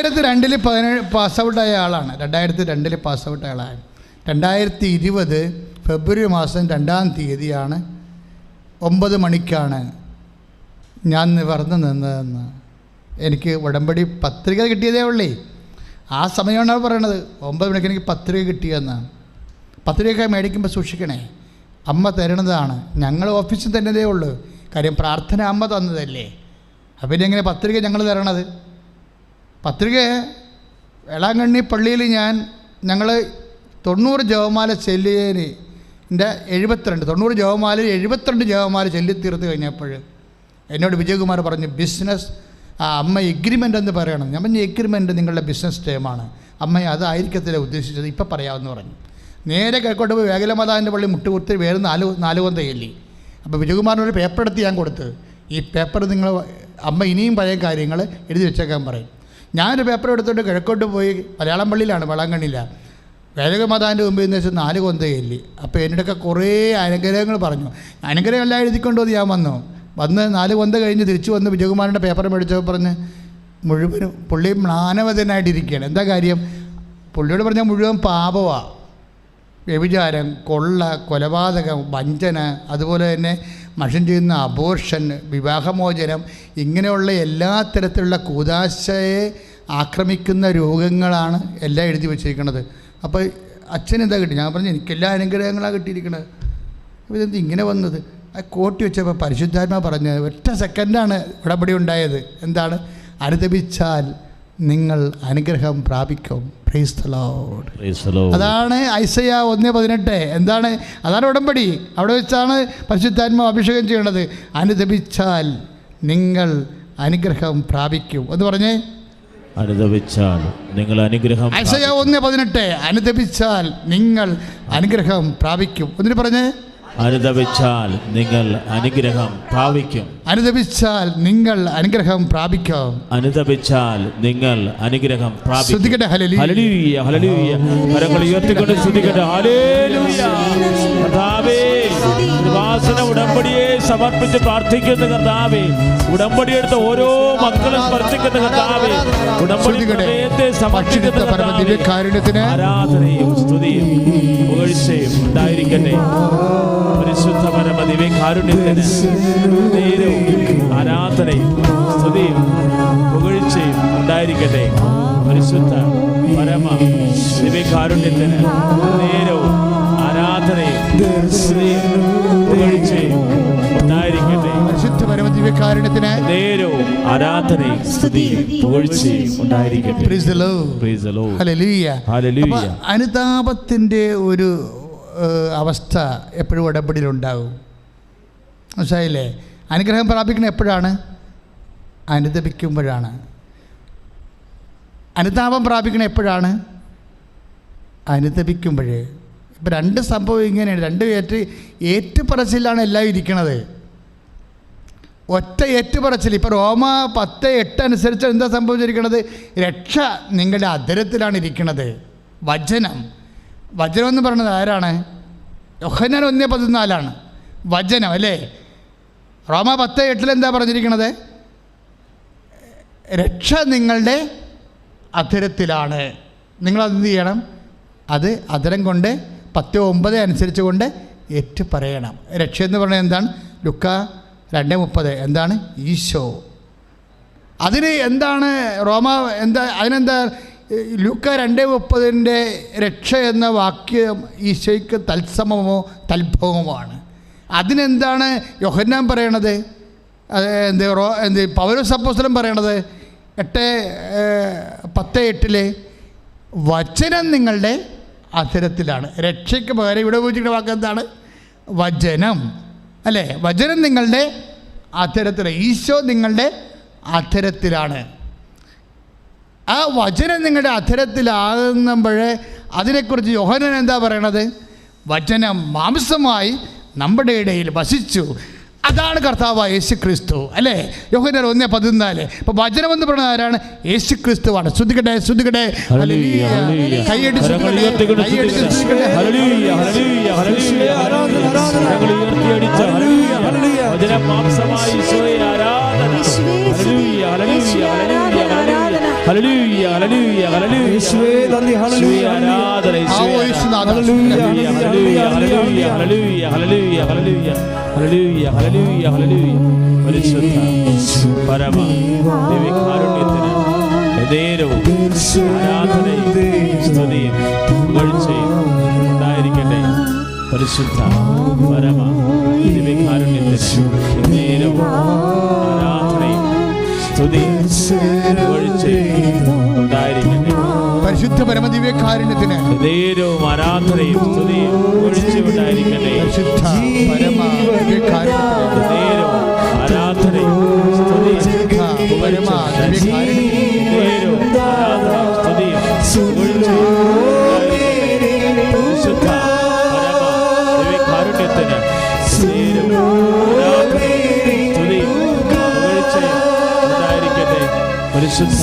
2002 പാസ്ഔട്ടായ ആളാണ്. 2002 പാസ്ഔട്ടായ ആളാണ്. 2020 ഫെബ്രുവരി മാസം 2-ാം തീയതിയാണ് 9 മണിക്കാണ് ഞാൻ നിവർന്നു നിന്നതെന്ന്. എനിക്ക് ഉടമ്പടി പത്രിക കിട്ടിയതേ ഉള്ളേ. ആ സമയമാണ് പറയണത്. 9 മണിക്ക് എനിക്ക് പത്രിക കിട്ടിയെന്നാണ്. പത്രിക മേടിക്കുമ്പോൾ സൂക്ഷിക്കണേ, അമ്മ തരണതാണ്. ഞങ്ങൾ ഓഫീസിൽ തന്നതേ ഉള്ളൂ. കാര്യം പ്രാർത്ഥന അമ്മ തന്നതല്ലേ. അപ്പം പിന്നെ എങ്ങനെ പത്രിക ഞങ്ങൾ തരണത്? പത്രിക വേളാങ്കണ്ണി പള്ളിയിൽ ഞങ്ങൾ 90 ജപമാല ചെല്ലിയതിന് 90 ജപമാല 72 ജപമാല ചൊല്ലി തീർത്ത് കഴിഞ്ഞപ്പോൾ എന്നോട് വിജയകുമാർ പറഞ്ഞു, ബിസിനസ് അമ്മ എഗ്രിമെൻ്റ് എന്ന് പറയണം. ഞാൻ പറഞ്ഞു, എഗ്രിമെൻ്റ് നിങ്ങളുടെ ബിസിനസ് ടേമാണ് അമ്മ, അതായിരിക്കത്തില്ല ഉദ്ദേശിച്ചത്, ഇപ്പം പറയാമെന്ന് പറഞ്ഞു. നേരെ കിഴക്കോട്ട് പോയി വേഗലമാതാവിൻ്റെ പള്ളി മുട്ടുകുത്തി വേറെ 4 കൊന്ത ചൊല്ലി. അപ്പോൾ വിജയകുമാറിനൊരു പേപ്പർ എടുത്ത് ഞാൻ കൊടുത്ത്, ഈ പേപ്പർ നിങ്ങൾ അമ്മ ഇനിയും പഴയ കാര്യങ്ങൾ എഴുതി വെച്ചേക്കാൻ പറയും. ഞാനൊരു പേപ്പർ എടുത്തോണ്ട് കിഴക്കോട്ട് പോയി, മലയാളം പള്ളിയിലാണ്, വളാങ്കണ്ണിയില്ല, വേഗമാതാവിൻ്റെ മുമ്പിൽ നിന്ന് വെച്ച് 4 കൊന്ത ചൊല്ലി. അപ്പോൾ എന്നോടൊക്കെ കുറേ അനുഗ്രഹങ്ങൾ പറഞ്ഞു. അനുഗ്രഹം എല്ലാം എഴുതിക്കൊണ്ടുവന്ന് ഞാൻ വന്ന് 4 കൊന്ത കഴിഞ്ഞ് തിരിച്ചു വന്ന് വിജയകുമാറിൻ്റെ പേപ്പർ മേടിച്ചപ്പോൾ പറഞ്ഞ് മുഴുവനും പുള്ളി മ്ലാനവതനായിട്ടിരിക്കുകയാണ്. എന്താ കാര്യം? പുള്ളിയോട് പറഞ്ഞാൽ മുഴുവൻ പാപമാണ്. വ്യഭിചാരം, കൊള്ള, കൊലപാതകം, വഞ്ചന, അതുപോലെ തന്നെ മനുഷ്യൻ ചെയ്യുന്ന അബോർഷൻ, വിവാഹമോചനം, ഇങ്ങനെയുള്ള എല്ലാ തരത്തിലുള്ള കൂദാശയെ ആക്രമിക്കുന്ന രോഗങ്ങളാണ് എല്ലാം എഴുതി വച്ചിരിക്കുന്നത്. അപ്പോൾ അച്ഛനെന്താ കിട്ടി? ഞാൻ പറഞ്ഞു, എനിക്കെല്ലാ അനുഗ്രഹങ്ങളാണ് കിട്ടിയിരിക്കുന്നത്. അപ്പോൾ ഇതെന്ത് ഇങ്ങനെ വന്നത്? ആ കോട്ടി വെച്ചപ്പോൾ പരിശുദ്ധാത്മ പറഞ്ഞത് ഒറ്റ സെക്കൻഡാണ് ഉടമ്പടി ഉണ്ടായത്. എന്താണ്? അനുതപിച്ചാൽ നിങ്ങൾ അനുഗ്രഹം പ്രാപിക്കും. Price the Lord. അതാണ് ഐസയ്യ 1:18. എന്താണ്? അതാണ് ഉടമ്പടി. അവിടെ വെച്ചാണ് പരിശുദ്ധാത്മ അഭിഷേകം ചെയ്യണത്. അനുതപിച്ചാൽ നിങ്ങൾ അനുഗ്രഹം പ്രാപിക്കും എന്ന് പറഞ്ഞേ. അനുതപിച്ചാൽ നിങ്ങൾ അനുഗ്രഹം. ഐസയ്യ 1:18. അനുതപിച്ചാൽ നിങ്ങൾ അനുഗ്രഹം പ്രാപിക്കും. എന്നിട്ട് പറഞ്ഞേ, അനുതപിച്ചാൽ നിങ്ങൾ അനുഗ്രഹം പ്രാപിക്കും. അനുതപിച്ചാൽ നിങ്ങൾ അനുഗ്രഹം പ്രാപിക്കും. അനുതപിച്ചാൽ നിങ്ങൾ അനുഗ്രഹം പ്രാപിക്കും. ശ്രദ്ധിക്കട്ടെ. Hallelujah, hallelujah. കരങ്ങൾ ഉയർത്തിക്കൊണ്ട് ശ്രദ്ധിക്കട്ടെ. ഹല്ലേലൂയ. കർത്താവേ, കൃപാസന ഉടമ്പടിയെ സമർപ്പിച്ച് പ്രാർത്ഥിക്കുന്ന കർത്താവേ, ഉടമ്പടി എടുത്ത ഓരോ മക്കളും സ്പർശിക്കുന്ന കർത്താവേ, ഉടമ്പടിയെ സമർപ്പിക്കുന്ന കാരുണ്യത്തിന് ആരാധനയും സ്തുതിയും പുകഴ്ചയും ഉണ്ടായിരിക്കട്ടെ. പരിശുദ്ധ പരമ ദിവ്യകാരുണ്യത്തിന് നേരവും ആരാധനയും സ്തുതിയും പുകഴ്ചയും ഉണ്ടായിരിക്കട്ടെ. പരിശുദ്ധ പരമ ദിവ്യകാരുണ്യത്തിന് നേരവും ആരാധനയും സ്തുതിയും പുകഴ്ചയും ഉണ്ടായിരിക്കട്ടെ. പരിശുദ്ധ പരമ ദിവ്യകാരുണ്യത്തിന് നേരവും ആരാധനയും സ്തുതിയും പുകഴ്ചയും ഉണ്ടായിരിക്കട്ടെ. Praise the Lord. Praise the Lord. Hallelujah. Hallelujah. അനുതാപത്തിൻ്റെ ഒരു അവസ്ഥ എപ്പോഴും ഉടമ്പടിയിലുണ്ടാകും. മനസ്സിലായില്ലേ? അനുഗ്രഹം പ്രാപിക്കുന്നത് എപ്പോഴാണ്? അനുതപിക്കുമ്പോഴാണ്. അനുതാപം പ്രാപിക്കുന്നത് എപ്പോഴാണ്? അനുതപിക്കുമ്പോഴേ. ഇപ്പം 2 സംഭവം ഇങ്ങനെയാണ്. 2 ഏറ്റുപറച്ചിലാണ് എല്ലാം ഇരിക്കണത്. ഒറ്റ ഏറ്റുപറച്ചിൽ. ഇപ്പോൾ റോമ 10:8 അനുസരിച്ച് എന്താ സംഭവിച്ചിരിക്കുന്നത്? രക്ഷ നിങ്ങളുടെ അധരത്തിലാണ് ഇരിക്കുന്നത്. വചനം എന്ന് പറയുന്നത് ആരാണ്? യോഹന്നാൻ 1:14 വചനം അല്ലേ? റോമ 10:8 എന്താ പറഞ്ഞിരിക്കുന്നത്? രക്ഷ നിങ്ങളുടെ അധരത്തിലാണ്. നിങ്ങളതെന്ത് ചെയ്യണം? അത് അധരം കൊണ്ട് 10:9 അനുസരിച്ച് കൊണ്ട് ഏറ്റു പറയണം. രക്ഷ എന്ന് പറയുന്നത് എന്താണ്? ലുക്കാ 2:30. എന്താണ്? ഈശോ. അതിന് എന്താണ് റോമ അതിനെന്താ? ലൂക്കാ 2:30 രക്ഷ എന്ന വാക്യം ഈശോയ്ക്ക് തത്സമമോ തത്ഭവമാണ്. അതിനെന്താണ് യോഹന്നാൻ പറയണത്? പൗലോസ് അപ്പോസ്തലൻ പറയണത് 8:10-8 വചനം നിങ്ങളുടെ അധരത്തിലാണ്. രക്ഷയ്ക്ക് പകരം ഇവിടെ ഉപയോഗിച്ചിരിക്കുന്ന വാക്ക് എന്താണ്? വചനം, അല്ലേ? വചനം നിങ്ങളുടെ അധരത്തിലാണ്. ഈശോ നിങ്ങളുടെ അധരത്തിലാണ്. ആ വചനം നിങ്ങളുടെ അധരത്തിലാകുമ്പോഴേ അതിനെക്കുറിച്ച് യോഹന്നാൻ എന്താ പറയണത്? വചനം മാംസമായി നമ്മുടെ ഇടയിൽ വസിച്ചു. അതാണ് കർത്താവായ യേശു ക്രിസ്തു, അല്ലേ? യോഹന്നാൻ 1:14. അപ്പോൾ വചനം എന്ന് പറയുന്നത് ആരാണ്? യേശു ക്രിസ്തുവാണ്. ശ്രദ്ധിക്കട്ടെ, ശ്രദ്ധിക്കട്ടെ. കൈയടിച്ച് പരമ ദിവ്യകാരുണ്യത്തിന് നേരവും ആരാധനയും സ്തുതിയും പുകഴ്ചയും ഉണ്ടായിരിക്കട്ടെ. പരിശുദ്ധ പരമ ദിവ്യകാരുണ്യത്തിന് നേരവും ആരാധനയും സ്തുതിയും പുകഴ്ചയും ഉണ്ടായിരിക്കട്ടെ. പരിശുദ്ധ പരമദിവ്യകാരുണ്യത്തിന് നേരവും ആരാധനയും സ്തുതിയും പുകഴ്ചയും ഉണ്ടായിരിക്കട്ടെ. പരിശുദ്ധ പരമദിവ്യകാരുണ്യത്തിന് നേരവും ആരാധനയും സ്തുതിയും പരിശുദ്ധ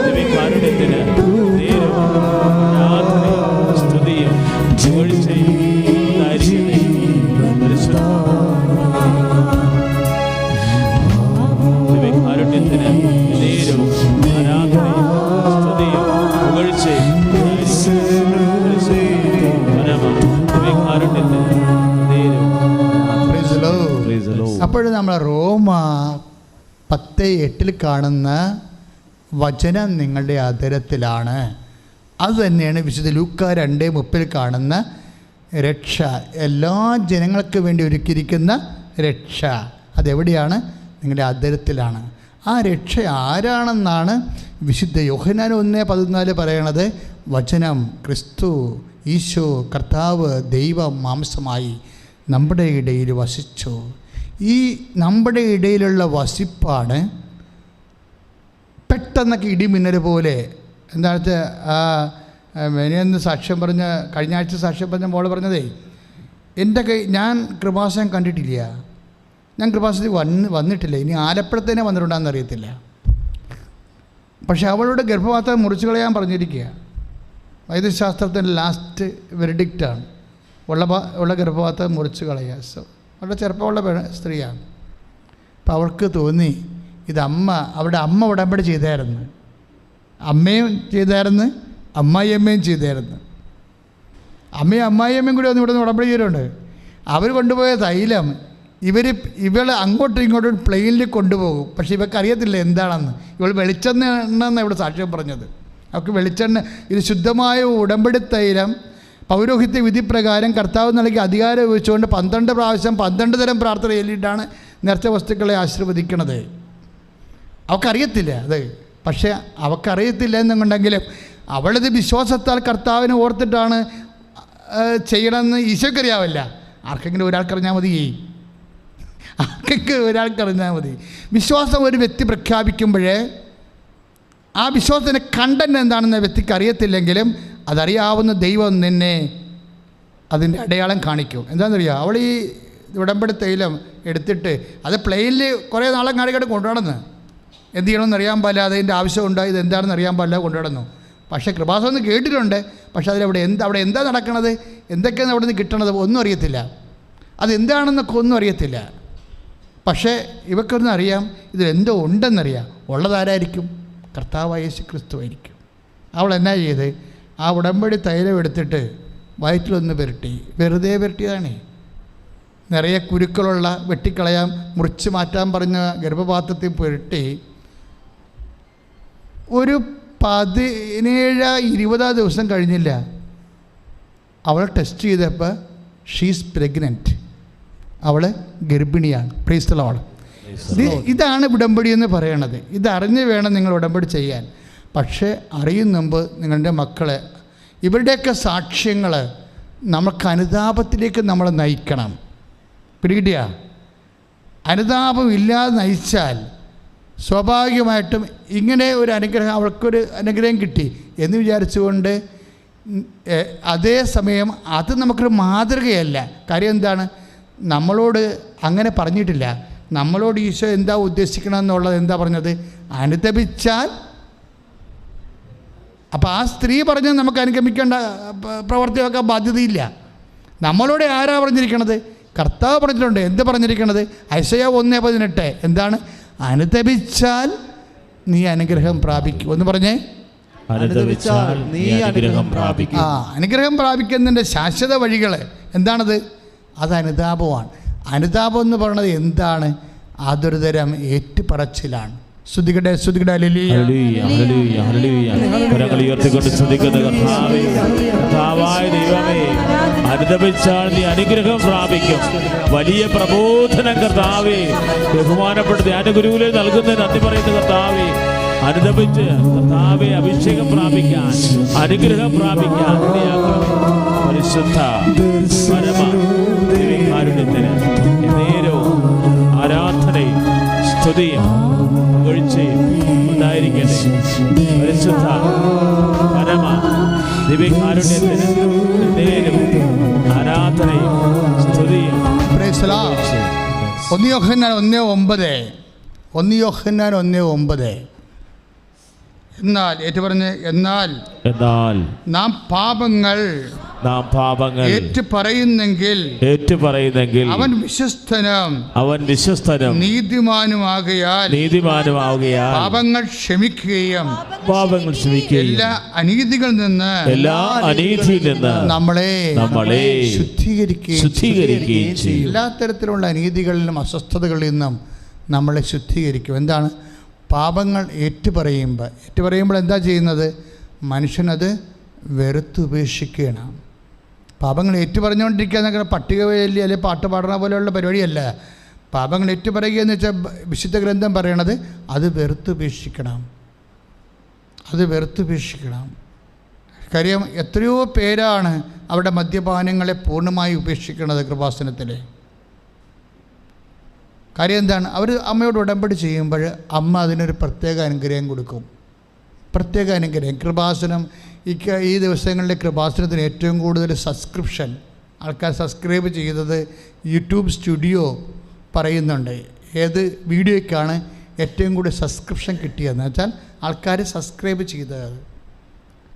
ദിവ്യകാരുണ്യത്തിന് നേരവും ആരാധനയും സ്തുതിയും പുകഴ്ചയും ഉണ്ടായിരിക്കട്ടെ. പരിശുദ്ധ ദിവ്യകാരുണ്യത്തിന് നേരവും ആരാധനയും സ്തുതിയും പുകഴ്ചയും പരമ ദിവ്യകാരുണ്യത്തിന് നേരവും. അപ്പോഴും നമ്മൾ റോമ 10:8 കാണുന്ന വചനം നിങ്ങളുടെ അധരത്തിലാണ്. അതുതന്നെയാണ് വിശുദ്ധ ലൂക്ക 2:30 കാണുന്ന രക്ഷ. എല്ലാ ജനങ്ങൾക്ക് വേണ്ടി ഒരുക്കിയിരിക്കുന്ന രക്ഷ അതെവിടെയാണ്? നിങ്ങളുടെ അധരത്തിലാണ്. ആ രക്ഷ ആരാണെന്നാണ് വിശുദ്ധ യോഹന്നാൻ 1:14 പറയണത്. വചനം, ക്രിസ്തു, ഈശോ കർത്താവ്, ദൈവം മാംസമായി നമ്മുടെ ഇടയിൽ വസിച്ചു. ഈ നമ്മുടെ ഇടയിലുള്ള വസിപ്പാണ് പെട്ടെന്നൊക്കെ ഇടിമിന്നൽ പോലെ. എന്താ വെച്ചാൽ മെനിയെന്ന് സാക്ഷ്യം പറഞ്ഞ, കഴിഞ്ഞ ആഴ്ച സാക്ഷ്യം പറഞ്ഞ മോൾ പറഞ്ഞതേ, എൻ്റെ ഞാൻ കൃപാസനം കണ്ടിട്ടില്ല, ഞാൻ കൃപാസനത്തിൽ വന്നിട്ടില്ല, ഇനി ആലപ്പുഴത്തേനെ വന്നിട്ടുണ്ടാകുന്ന അറിയത്തില്ല. പക്ഷെ അവളുടെ ഗർഭപാത്രം മുറിച്ച് കളയാൻ പറഞ്ഞിരിക്കുക. വൈദ്യശാസ്ത്രത്തിൻ്റെ ലാസ്റ്റ് വെർഡിക്റ്റാണ്, ഉള്ള ഗർഭപാത്രം മുറിച്ച് കളയുക. വളരെ ചെറുപ്പമുള്ള സ്ത്രീയാണ്. അപ്പോൾ അവൾക്ക് തോന്നി അവരുടെ അമ്മ ഉടമ്പടി ചെയ്തായിരുന്നു, അമ്മയും ചെയ്തായിരുന്നു, അമ്മായിയമ്മയും ചെയ്തായിരുന്നു. അമ്മയും അമ്മായിയമ്മയും കൂടി ഒന്ന് ഇവിടെ നിന്ന് ഉടമ്പടി ചെയ്തിട്ടുണ്ട്. അവർ കൊണ്ടുപോയ തൈലം ഇവൾ അങ്ങോട്ടും ഇങ്ങോട്ടും പ്ലെയിനിൽ കൊണ്ടുപോകും. പക്ഷേ ഇവർക്ക് അറിയത്തില്ല എന്താണെന്ന്. ഇവൾ വെളിച്ചെണ്ണ എന്നാണ് ഇവിടെ സാക്ഷ്യം പറഞ്ഞത്. അവർക്ക് വെളിച്ചെണ്ണ, ഇത് ശുദ്ധമായ ഉടമ്പടി തൈലം പൗരോഹിത്യ വിധിപ്രകാരം കർത്താവ് നൽകിയ അധികാരം ഉപയോഗിച്ചുകൊണ്ട് 12 പ്രാവശ്യം 12 തരം പ്രാർത്ഥന ചൊല്ലിയിട്ടാണ് നേർച്ച വസ്തുക്കളെ ആശീർവദിക്കണത്. അവൾക്കറിയത്തില്ല അത്. പക്ഷേ അവൾക്കറിയത്തില്ല എന്നുണ്ടെങ്കിലും അവളിത് വിശ്വാസത്താൽ കർത്താവിനെ ഓർത്തിട്ടാണ് ചെയ്യണമെന്ന് ഈശോയ്ക്കറിയാവില്ല. ആർക്കെങ്കിലും ഒരാൾക്കറിഞ്ഞാൽ മതി, ആർക്കെങ്കിലും ഒരാൾക്കറിഞ്ഞാൽ മതി. വിശ്വാസം ഒരു വ്യക്തി പ്രഖ്യാപിക്കുമ്പോഴേ ആ വിശ്വാസത്തിൻ്റെ കണ്ടന്റ് എന്താണെന്ന് വ്യക്തിക്ക് അറിയത്തില്ലെങ്കിലും അതറിയാവുന്ന ദൈവം നിന്നെ അതിൻ്റെ അടയാളം കാണിക്കും. എന്താണെന്നറിയാം, അവൾ ഈ ഉടമ്പടി തൈലം എടുത്തിട്ട് അത് പ്ലെയിനിൽ കുറേ നാളെ കാണിക്കട്ട് കൊണ്ടുനടന്ന് എന്ത് ചെയ്യണമെന്ന് അറിയാൻ പാടില്ല, അതിൻ്റെ ആവശ്യമുണ്ടോ, ഇത് എന്താണെന്ന് അറിയാൻ പാടില്ല, കൊണ്ടുനടന്നു. പക്ഷേ കൃപാസം ഒന്ന് കേട്ടിട്ടുണ്ട്. പക്ഷേ അവിടെ എന്താ നടക്കണത്, എന്തൊക്കെയാണ് അവിടെ നിന്ന് കിട്ടണത് ഒന്നും അറിയത്തില്ല, അതെന്താണെന്നൊക്കെ ഒന്നും അറിയത്തില്ല. പക്ഷേ ഇവക്കൊന്നും അറിയാം, ഇതിലെന്തോ ഉണ്ടെന്നറിയാം. ഉള്ളതാരായിരിക്കും? കർത്താവായ യേശു ക്രിസ്തു ആയിരിക്കും. അവൾ എന്നാ ചെയ്ത് ആ ഉടമ്പടി തൈലം എടുത്തിട്ട് വയറ്റിലൊന്ന് പുരട്ടി, വെറുതെ പുരട്ടിയതാണ്. നിറയെ കുരുക്കളുള്ള വെട്ടിക്കളയാൻ മുറിച്ച് മാറ്റാൻ പറഞ്ഞ ഗർഭപാത്രത്തിൽ പുരട്ടി ഒരു 17-20 ദിവസം കഴിഞ്ഞില്ല, അവൾ ടെസ്റ്റ് ചെയ്തപ്പോൾ ഷീസ് പ്രഗ്നൻറ്റ്. അവൾ ഗർഭിണിയാണ്. Praise the Lord. ഇതാണ് ഉടമ്പടി എന്ന് പറയണത്. ഇതറിഞ്ഞ് വേണം നിങ്ങൾ ഉടമ്പടി ചെയ്യാൻ. പക്ഷേ അറിയും മുമ്പ് നിങ്ങളുടെ മക്കളെ ഇവരുടെയൊക്കെ സാക്ഷ്യങ്ങൾ നമുക്ക് അനുതാപത്തിലേക്ക് നമ്മളെ നയിക്കണം. പിടികിട്ടിയ അനുതാപം ഇല്ലാതെ നയിച്ചാൽ സ്വാഭാവികമായിട്ടും ഇങ്ങനെ ഒരു അനുഗ്രഹം, അവൾക്കൊരു അനുഗ്രഹം കിട്ടി എന്ന് വിചാരിച്ചുകൊണ്ട് അതേസമയം അത് നമുക്കൊരു മാതൃകയല്ല. കാര്യം എന്താണ്? നമ്മളോട് അങ്ങനെ പറഞ്ഞിട്ടില്ല. നമ്മളോട് ഈശോ എന്താ ഉദ്ദേശിക്കണമെന്നുള്ളത് എന്താ പറഞ്ഞത്? അനുതപിച്ചാൽ. അപ്പോൾ ആ സ്ത്രീ പറഞ്ഞത് നമുക്ക് അനുഗമിക്കേണ്ട പ്രവർത്തിയൊക്കെ ബാധ്യതയില്ല. നമ്മളോട് ആരാ പറഞ്ഞിരിക്കണത്? കർത്താവ് പറഞ്ഞിട്ടുണ്ട്. എന്ത് പറഞ്ഞിരിക്കണത്? ഐസയ 1:18 എന്താണ്? അനുതപിച്ചാൽ നീ അനുഗ്രഹം പ്രാപിക്കും. ഒന്ന് പറഞ്ഞേ. അനുഗ്രഹം പ്രാപിക്കുന്നതിൻ്റെ ശാശ്വത വഴികൾ എന്താണത്? അത് അനുതാപമാണ്. അനുതാപം എന്ന് പറയുന്നത് എന്താണ്? അതൊരു തരം ഏറ്റുപറച്ചിലാണ്. സ്തുതിക്കട്ടെ, സ്തുതിക്കട്ടെ. Hallelujah, hallelujah, hallelujah. കരങ്ങൾ ഉയർത്തിക്കൊണ്ട് സ്തുതിക്കുന്ന കർത്താവേ, കർത്താവായ ദൈവമേ, അനുതപിച്ചാൽ നീ അനുഗ്രഹം പ്രാപിക്കും. വലിയ പ്രബോധനം കർത്താവേ, ബഹുമാനപ്പെട്ട ധ്യാനഗുരുവിനെ നൽകുന്നതിന് നന്ദി പറയുന്ന കർത്താവേ, അനുതപിച്ച് കർത്താവെ അഭിഷേകം പ്രാപിക്കാൻ, അനുഗ്രഹം പ്രാപിക്കാൻ പരിശുദ്ധ പരമ ദിവ്യകാരുണ്യത്തിന് നേരവും ആരാധനയും സ്തുതിയും പുകഴ്ചയും ഉണ്ടായിരിക്കട്ടെ. പരിശുദ്ധ പരമ ദിവ്യകാരുണ്യത്തിന് നേരവും ആരാധനയും സ്തുതിയും. 1 യോഹന്നാൻ 1:9 എന്നാൽ ഏറ്റുപറഞ്ഞ് എന്നാൽ നാം പാപങ്ങൾ ഏറ്റുപറയുന്നെങ്കിൽ അവൻ വിശ്വസ്തനും നീതിമാനുമാകയാൽ പാപങ്ങൾ ക്ഷമിക്കുകയും എല്ലാ അനീതികളിൽ നിന്ന് നമ്മളെ ശുദ്ധീകരിക്കുകയും എല്ലാ തരത്തിലുള്ള അനീതികളിലും അസ്വസ്ഥതകളിൽ നിന്നും നമ്മളെ ശുദ്ധീകരിക്കും. എന്താണ്? പാപങ്ങൾ ഏറ്റുപറയുമ്പോൾ എന്താ ചെയ്യുന്നത്? മനുഷ്യനത് വെറുത്തുപേക്ഷിക്കുകയാണ്. പാപങ്ങൾ ഏറ്റുപറഞ്ഞുകൊണ്ടിരിക്കുക എന്നൊക്കെ പട്ടിക വേലി അല്ലെങ്കിൽ പാട്ട് പാടുന്ന പോലെയുള്ള പരിപാടിയല്ല. പാപങ്ങൾ ഏറ്റുപറയുക എന്ന് വെച്ചാൽ വിശുദ്ധ ഗ്രന്ഥം പറയണത് അത് വെറുത്തുപേക്ഷിക്കണം. കാര്യം എത്രയോ പേരാണ് അവരുടെ മദ്യപാനങ്ങളെ പൂർണ്ണമായി ഉപേക്ഷിക്കുന്നത് കൃപാസനത്തിൽ. കാര്യം എന്താണ്? അവർ അമ്മയോട് ഉടമ്പടി ചെയ്യുമ്പോൾ അമ്മ അതിനൊരു പ്രത്യേക അനുഗ്രഹം കൊടുക്കും. പ്രത്യേക അനുഗ്രഹം. കൃപാസനം ഈ ദിവസങ്ങളിലെ കൃപാസനത്തിന് ഏറ്റവും കൂടുതൽ സബ്സ്ക്രിപ്ഷൻ ആൾക്കാർ സബ്സ്ക്രൈബ് ചെയ്തത് യൂട്യൂബ് സ്റ്റുഡിയോ പറയുന്നുണ്ട്. ഏത് വീഡിയോയ്ക്കാണ് ഏറ്റവും കൂടുതൽ സബ്സ്ക്രിപ്ഷൻ കിട്ടിയതെന്ന് വെച്ചാൽ ആൾക്കാർ സബ്സ്ക്രൈബ് ചെയ്തത്.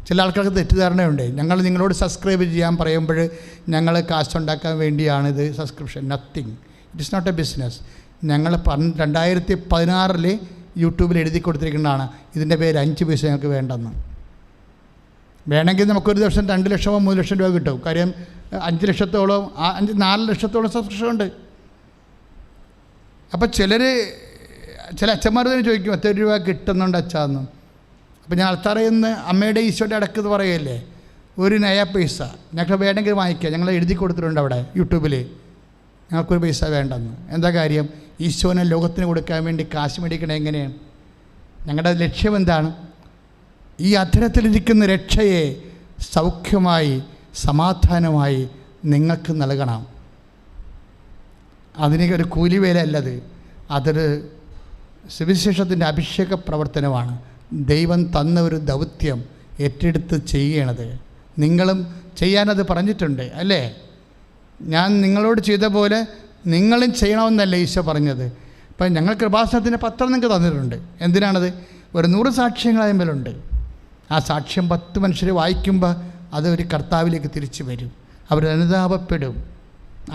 ചില ആൾക്കാർക്ക് തെറ്റിദ്ധാരണയുണ്ട്. ഞങ്ങൾ നിങ്ങളോട് സബ്സ്ക്രൈബ് ചെയ്യാൻ പറയുമ്പോൾ ഞങ്ങൾ കാശുണ്ടാക്കാൻ വേണ്ടിയാണിത് subscription. Nothing. It is not a business. ഞങ്ങൾ 2016 യൂട്യൂബിൽ എഴുതി കൊടുത്തിരിക്കുന്നതാണ് ഇതിൻ്റെ പേര് 5 പൈസ ഞങ്ങൾക്ക് വേണ്ടെന്ന്. വേണമെങ്കിൽ നമുക്കൊരു ദിവസം 2 ലക്ഷമോ 3 ലക്ഷം രൂപ കിട്ടും. കാര്യം 5 ലക്ഷത്തോളം 4 ലക്ഷത്തോളം സബ്സ്ക്രിപ്ഷൻ ഉണ്ട്. അപ്പോൾ ചില അച്ഛന്മാർ തന്നെ ചോദിക്കും എത്ര രൂപ കിട്ടുന്നുണ്ട് അച്ഛാന്ന്. അപ്പോൾ ഞാൻ അൾത്താറയിൽ അമ്മയുടെ ഈശോയുടെ അടക്കെന്ന് പറയല്ലേ, ഒരു നയ പൈസ ഞങ്ങൾക്ക് വേണമെങ്കിൽ വാങ്ങിക്കുക. ഞങ്ങൾ എഴുതി കൊടുത്തിട്ടുണ്ട് അവിടെ യൂട്യൂബിൽ, ഞങ്ങൾക്കൊരു പൈസ വേണ്ടെന്ന്. എന്താ കാര്യം? ഈശോനെ ലോകത്തിന് കൊടുക്കാൻ വേണ്ടി കാശ് മേടിക്കണത് എങ്ങനെയാണ്? ഞങ്ങളുടെ ലക്ഷ്യം എന്താണ്? ഈ അധരത്തിലിരിക്കുന്ന രക്ഷയെ സൗഖ്യമായി സമാധാനമായി നിങ്ങൾക്ക് നൽകണം. അതിന് ഒരു കൂലിവേലല്ലത്. അതൊരു സുവിശേഷത്തിൻ്റെ അഭിഷേക പ്രവർത്തനമാണ്. ദൈവം തന്ന ഒരു ദൗത്യം ഏറ്റെടുത്ത് ചെയ്യണത്. നിങ്ങളും ചെയ്യാനത് പറഞ്ഞിട്ടുണ്ട് അല്ലേ? ഞാൻ നിങ്ങളോട് ചെയ്ത പോലെ നിങ്ങളും ചെയ്യണമെന്നല്ല ഈശോ പറഞ്ഞത്. ഇപ്പം ഞങ്ങൾ കൃപാസനത്തിൻ്റെ പത്രം നിങ്ങൾക്ക് തന്നിട്ടുണ്ട്. എന്തിനാണത്? ഒരു 100 സാക്ഷ്യങ്ങൾ അതിന്മേലുണ്ട്. ആ സാക്ഷ്യം 10 മനുഷ്യർ വായിക്കുമ്പോൾ അത് ഒരു കർത്താവിലേക്ക് തിരിച്ചു വരും. അവർ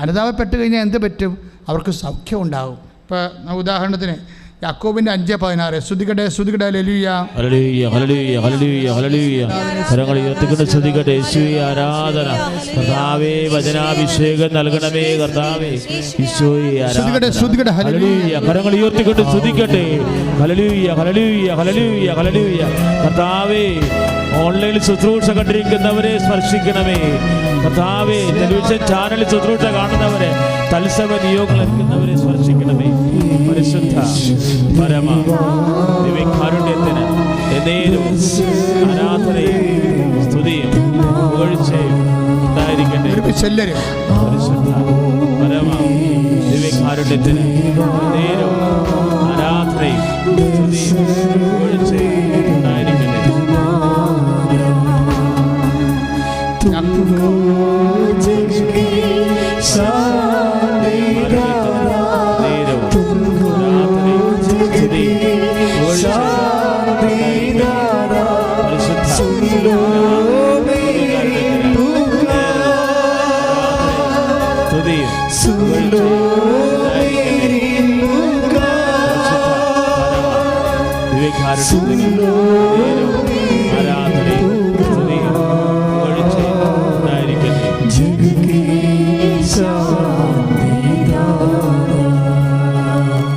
അനുതാപപ്പെട്ട് കഴിഞ്ഞാൽ എന്ത് പറ്റും? അവർക്ക് സൗഖ്യം ഉണ്ടാകും. ഇപ്പോൾ ഉദാഹരണത്തിന് യാക്കോബിന്റെ 5:16 സ്തുതിക്കട്ടെ സ്തുതിക്കട്ടെ hallelujah hallelujah hallelujah hallelujah hallelujah കരങ്ങൾ ഉയർത്തിക്കൊണ്ട് സ്തുതിക്കട്ടെ യേശുവേ ആരാധന കർത്താവേ വചനാഭിഷേകം നൽകണമേ കർത്താവേ യേശുവേ ആരാധന സ്തുതിക്കട്ടെ ഹല്ലേലൂയ കരങ്ങൾ ഉയർത്തിക്കൊണ്ട് സ്തുതിക്കട്ടെ ഹല്ലേലൂയ ഹല്ലേലൂയ ഹല്ലേലൂയ ഹല്ലേലൂയ കർത്താവേ ഓൺലൈനിൽ ശുശ്രൂഷ കണ്ടിരിക്കുന്നവരെ സ്പർശിക്കണമേ കർത്താവേ. ടെലിവിഷൻ ചാനലിൽ ശുശ്രൂഷ കാണുന്നവരെ, തത്സമയ നിയോഗങ്ങൾ എടുക്കുന്നവരെ സ്പർശിക്കണമേ. പരിശുദ്ധ പരമ ദിവ്യകാരുണ്യത്തിന് എന്നേരവും ആരാധനയും സ്തുതിയും പുകഴ്ചയും ഉണ്ടായിരിക്കട്ടെ. പരിശുദ്ധ പരമ ദിവ്യകാരുണ്യത്തിന് എന്നേരവും ആരാധനയും സ്തുതിയും പുകഴ്ചയും ഉണ്ടായിരിക്കട്ടെ.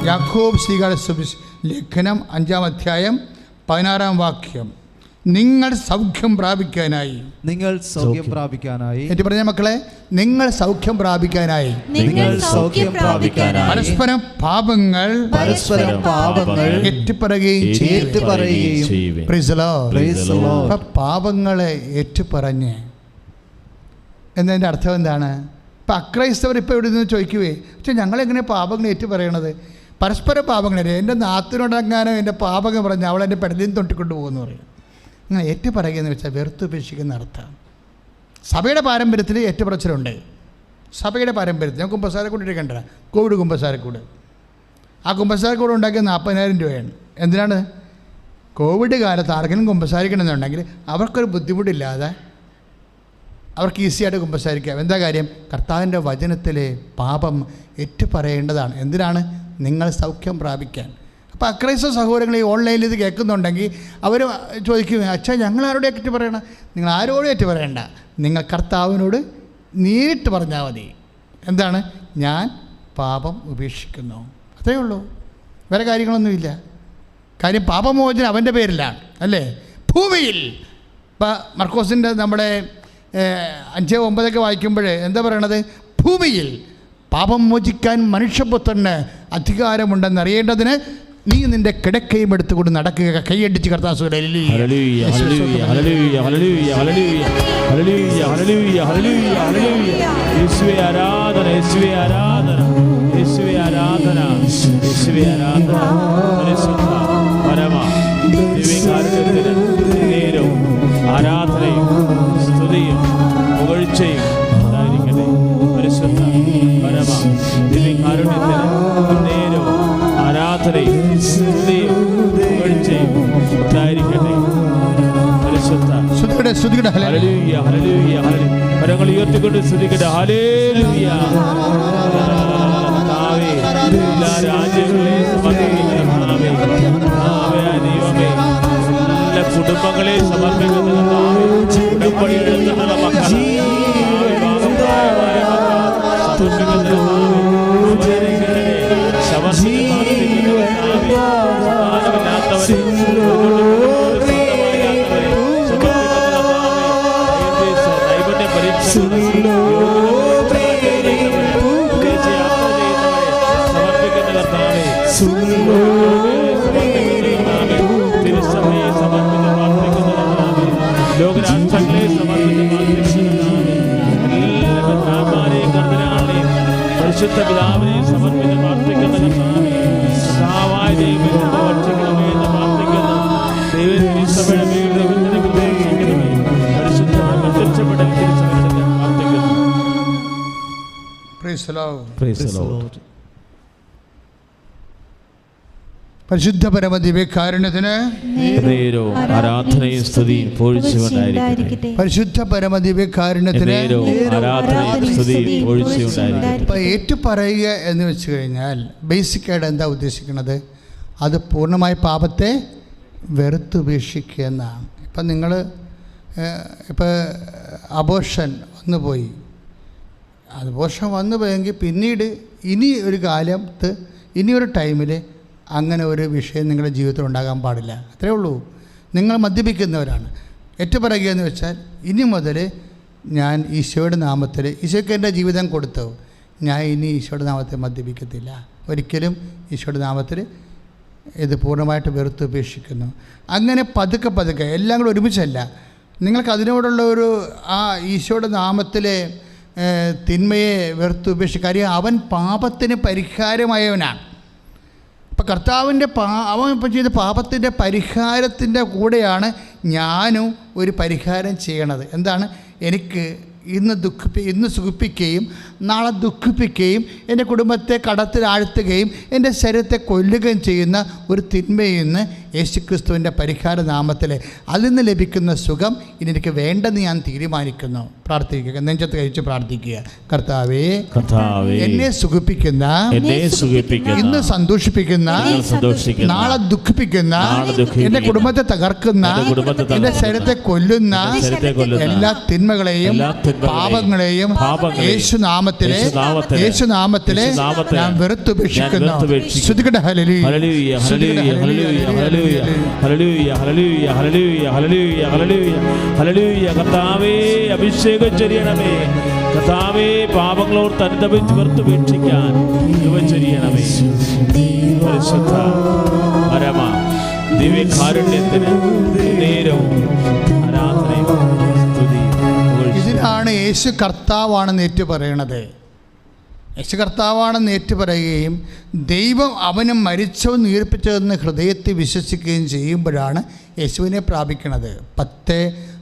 യാക്കോബ് ശ്ലീഹായുടെ ലേഖനം 5-ാം അധ്യായം 16-ാം വാക്യം. നിങ്ങൾ സൗഖ്യം പ്രാപിക്കാനായി, നിങ്ങൾ സൗഖ്യം പ്രാപിക്കാനായി, എന്നിട്ട് പറഞ്ഞ മക്കളെ, നിങ്ങൾ സൗഖ്യം പ്രാപിക്കാനായി, നിങ്ങൾ സൗഖ്യം പ്രാപിക്കാനായി പരസ്പരം പാപങ്ങൾ ഏറ്റുപറയുകയും ചെയ്യുകയും. പാപങ്ങളെ ഏറ്റുപറഞ്ഞ് എന്നതിൻ്റെ അർത്ഥം എന്താണ്? ഇപ്പം അക്രൈസ്തവർ ഇപ്പോൾ ഇവിടെ നിന്ന് ചോദിക്കുവേ, പക്ഷേ ഞങ്ങളെങ്ങനെ പാപങ്ങൾ ഏറ്റുപറയണത്? പരസ്പര പാപങ്ങൾ, എൻ്റെ നാത്തിനോടങ്ങാനോ എൻ്റെ പാപങ്ങൾ പറഞ്ഞ് അവൾ എൻ്റെ പെടലിൽ തൊട്ടിക്കൊണ്ട് പോകുമെന്ന് പറയും. അങ്ങനെ ഏറ്റുപറയുകയെന്ന് വെച്ചാൽ വെറുത്തുപേക്ഷിക്കുന്ന അർത്ഥം. സഭയുടെ പാരമ്പര്യത്തിൽ ഏറ്റുപറച്ചിലുണ്ട്. സഭയുടെ പാരമ്പര്യത്തിൽ ഞാൻ കുമ്പസാരക്കൂട് ഇരിക്കേണ്ട, കോവിഡ് കുമ്പസാരക്കൂട്. ആ കുമ്പസാരക്കൂട് ഉണ്ടാക്കിയ 40,000 രൂപയാണ്. എന്തിനാണ്? കോവിഡ് കാലത്ത് ആർക്കെങ്കിലും കുമ്പസാരിക്കണമെന്നുണ്ടെങ്കിൽ അവർക്കൊരു ബുദ്ധിമുട്ടില്ലാതെ അവർക്ക് ഈസിയായിട്ട് കുമ്പസാരിക്കാം. എന്താ കാര്യം? കർത്താവിൻ്റെ വചനത്തിലെ പാപം ഏറ്റുപറയേണ്ടതാണ്. എന്തിനാണ്? നിങ്ങൾ സൗഖ്യം പ്രാപിക്കാൻ. അപ്പോൾ അക്രൈസ്തവ സഹോദരങ്ങൾ ഈ ഓൺലൈനിൽ ഇത് കേൾക്കുന്നുണ്ടെങ്കിൽ അവർ ചോദിക്കും, അച്ഛാ ഞങ്ങളാരോട് ഏറ്റു പറയണം? നിങ്ങൾ ആരോടും ഏറ്റു പറയണ്ട, നിങ്ങൾ കർത്താവിനോട് നേരിട്ട് പറഞ്ഞാൽ മതി. എന്താണ്? ഞാൻ പാപം ഉപേക്ഷിക്കുന്നു. അത്രയേ ഉള്ളൂ, വേറെ കാര്യങ്ങളൊന്നുമില്ല. കാര്യം പാപമോചനം അവൻ്റെ പേരിലാണ്, അല്ലേ? ഭൂമിയിൽ ഇപ്പം മർക്കോസിൻ്റെ നമ്മുടെ 5:9 വായിക്കുമ്പോൾ എന്താ പറയണത്? ഭൂമിയിൽ പാപം മോചിക്കാൻ മനുഷ്യപുത്രന് അധികാരമുണ്ടെന്നറിയേണ്ടതിന് നീ നിന്റെ കിടക്കയും എടുത്തുകൊണ്ട് നടക്കുക. കൈയടിച്ച് കർത്താവ് ആരാധനയും സ്തുതിയും പുകഴ്ചയും ഉണ്ടായിരിക്കട്ടെ. പരിശുദ്ധ പരമ ദിവ്യകാരുണ്യത്തിന് നേരവും ആരാധനയും സ്തുതിയും പുകഴ്ചയും ഉണ്ടായിരിക്കട്ടെ. പരിശുദ്ധ ഹല്ലേലൂയ ഹല്ലേലൂയ ഹല്ലേലൂയ. കരങ്ങൾ ഉയർത്തിക്കൊണ്ട് സ്തുതിക്കട്ടെ. ഹല്ലേലൂയ. കർത്താവേ, എല്ലാ രാജ്യങ്ങളെയും സമർപ്പിക്കുന്ന കർത്താവേ, ദൈവമേ, എല്ലാ കുടുംബങ്ങളെ സമർപ്പിക്കുന്ന കർത്താവേ, ഉടമ്പടിയെടുത്തുള്ള മക്കൾ ലോകരാഷ്ട്രങ്ങളെ പരിശുദ്ധ പിതാവിനെ സമർപ്പിച്ച് പ്രാർത്ഥിക്കുന്ന കർത്താവായ ദൈവത്തെ പ്രവർത്തിക്കണമേ എന്ന് പ്രാർത്ഥിക്കുന്നു. ദൈവസഭയുടെ ദൈവത്തിനെ പ്രത്യേകിക്കണമേ. പരിശുദ്ധ പ്രത്യക്ഷപ്പെടൽ തിരിച്ചറിഞ്ഞ് പ്രാർത്ഥിക്കുന്നു. പരിശുദ്ധ പരമ ദിവ്യകാരുണ്യത്തിന് ആരാധനയും സ്തുതിയും പൊഴിച്ചുകൊണ്ടായിരിക്കട്ടെ. പരിശുദ്ധ പരമ ദിവ്യകാരുണ്യത്തിന് ആരാധനയും സ്തുതിയും പൊഴിച്ചുകൊണ്ടായിരിക്കട്ടെ. ഇപ്പോൾ ഏറ്റുപറയുക എന്ന് വെച്ച് കഴിഞ്ഞാൽ ബേസിക്കായിട്ട് എന്താ ഉദ്ദേശിക്കുന്നത്? അത് പൂർണ്ണമായി പാപത്തെ വെറുത്തുപേക്ഷിക്കുക എന്നാണ്. ഇപ്പം നിങ്ങൾ ഇപ്പോൾ അബോർഷൻ വന്നുപോയി, അബോർഷൻ വന്നു പോയെങ്കിൽ പിന്നീട് ഇനി ഒരു കാലത്ത് ഇനിയൊരു ടൈമിൽ അങ്ങനെ ഒരു വിഷയം നിങ്ങളുടെ ജീവിതത്തിൽ ഉണ്ടാകാൻ പാടില്ല. അത്രേ ഉള്ളൂ. നിങ്ങൾ മദ്യപിക്കുന്നവരാണ്, ഏറ്റുപറയുക എന്ന് വെച്ചാൽ ഇനി മുതൽ ഞാൻ ഈശോയുടെ നാമത്തിൽ, ഈശോയ്ക്ക് എൻ്റെ ജീവിതം കൊടുത്തു, ഞാൻ ഇനി ഈശോയുടെ നാമത്തിൽ മദ്യപിക്കത്തില്ല, ഒരിക്കലും ഈശോയുടെ നാമത്തിൽ ഇത് പൂർണ്ണമായിട്ട് വെറുത്തുപേക്ഷിക്കുന്നു. അങ്ങനെ പതുക്കെ പതുക്കെ, എല്ലാം കൂടെ ഒരുമിച്ചല്ല. നിങ്ങൾക്ക് അതിനോടുള്ള ഒരു ആ ഈശോയുടെ നാമത്തിലെ തിന്മയെ വെറുത്തുപേക്ഷിക്കുക. കാര്യം അവൻ പാപത്തിന് പരിഹാരമായവനാണ്. അപ്പം കർത്താവിൻ്റെ അവൻ ഇപ്പം ചെയ്ത പാപത്തിൻ്റെ പരിഹാരത്തിൻ്റെ കൂടെയാണ് ഞാനും ഒരു പരിഹാരം ചെയ്യണത്. എന്താണ്? എനിക്ക് ഇന്ന് സുഖിപ്പിക്കുകയും നാളെ ദുഃഖിപ്പിക്കുകയും എൻ്റെ കുടുംബത്തെ കടത്തിലാഴ്ത്തുകയും എൻ്റെ ശരീരത്തെ കൊല്ലുകയും ചെയ്യുന്ന ഒരു തിന്മയിൽ നിന്ന് യേശുക്രിസ്തുവിൻ്റെ പരിഹാര നാമത്തിൽ അതിൽ നിന്ന് ലഭിക്കുന്ന സുഖം ഇനി എനിക്ക് വേണ്ടെന്ന് ഞാൻ തീരുമാനിക്കുന്നു. പ്രാർത്ഥിക്കുക, നെഞ്ചത്ത് കഴിച്ച് പ്രാർത്ഥിക്കുക. കർത്താവേ, എന്നെ സുഖിപ്പിക്കുന്ന, ഇന്ന് സന്തോഷിപ്പിക്കുന്ന, നാളെ ദുഃഖിപ്പിക്കുന്ന, എൻ്റെ കുടുംബത്തെ തകർക്കുന്ന, എൻ്റെ ശരീരത്തെ കൊല്ലുന്ന എല്ലാ തിന്മകളെയും പാപങ്ങളെയും യേശുനാമത്തിലെ ഞാൻ വെറുത്തുപേക്ഷിക്കുന്നു. ശ്രുതികട hallelujah, hallelujah, hallelujah, hallelujah, hallelujah, hallelujah, hallelujah, hallelujah, hallelujah, hallelujah. കർത്താവേ, അഭിഷേകം ചെയ്യണമേ. കർത്താവേ, പാപങ്ങളോട് അനുതപിച്ച് വെറുത്തുപേക്ഷിക്കാൻ കൃപ ചെയ്യണമേ. പരിശുദ്ധ പരമ ദിവ്യകാരുണ്യത്തിന് നേരവും ആരാധനയും സ്തുതിയും. ഇതിനാണ് യേശു കർത്താവാണെന്ന് ഏറ്റുപറയണത്. യേശു കർത്താവാണെന്ന് ഏറ്റുപറയുകയും ദൈവം അവനും മരിച്ചവൻ ഉയർപ്പിച്ചതെന്ന് ഹൃദയത്തിൽ വിശ്വസിക്കുകയും ചെയ്യുമ്പോഴാണ് യേശുവിനെ പ്രാപിക്കുന്നത്.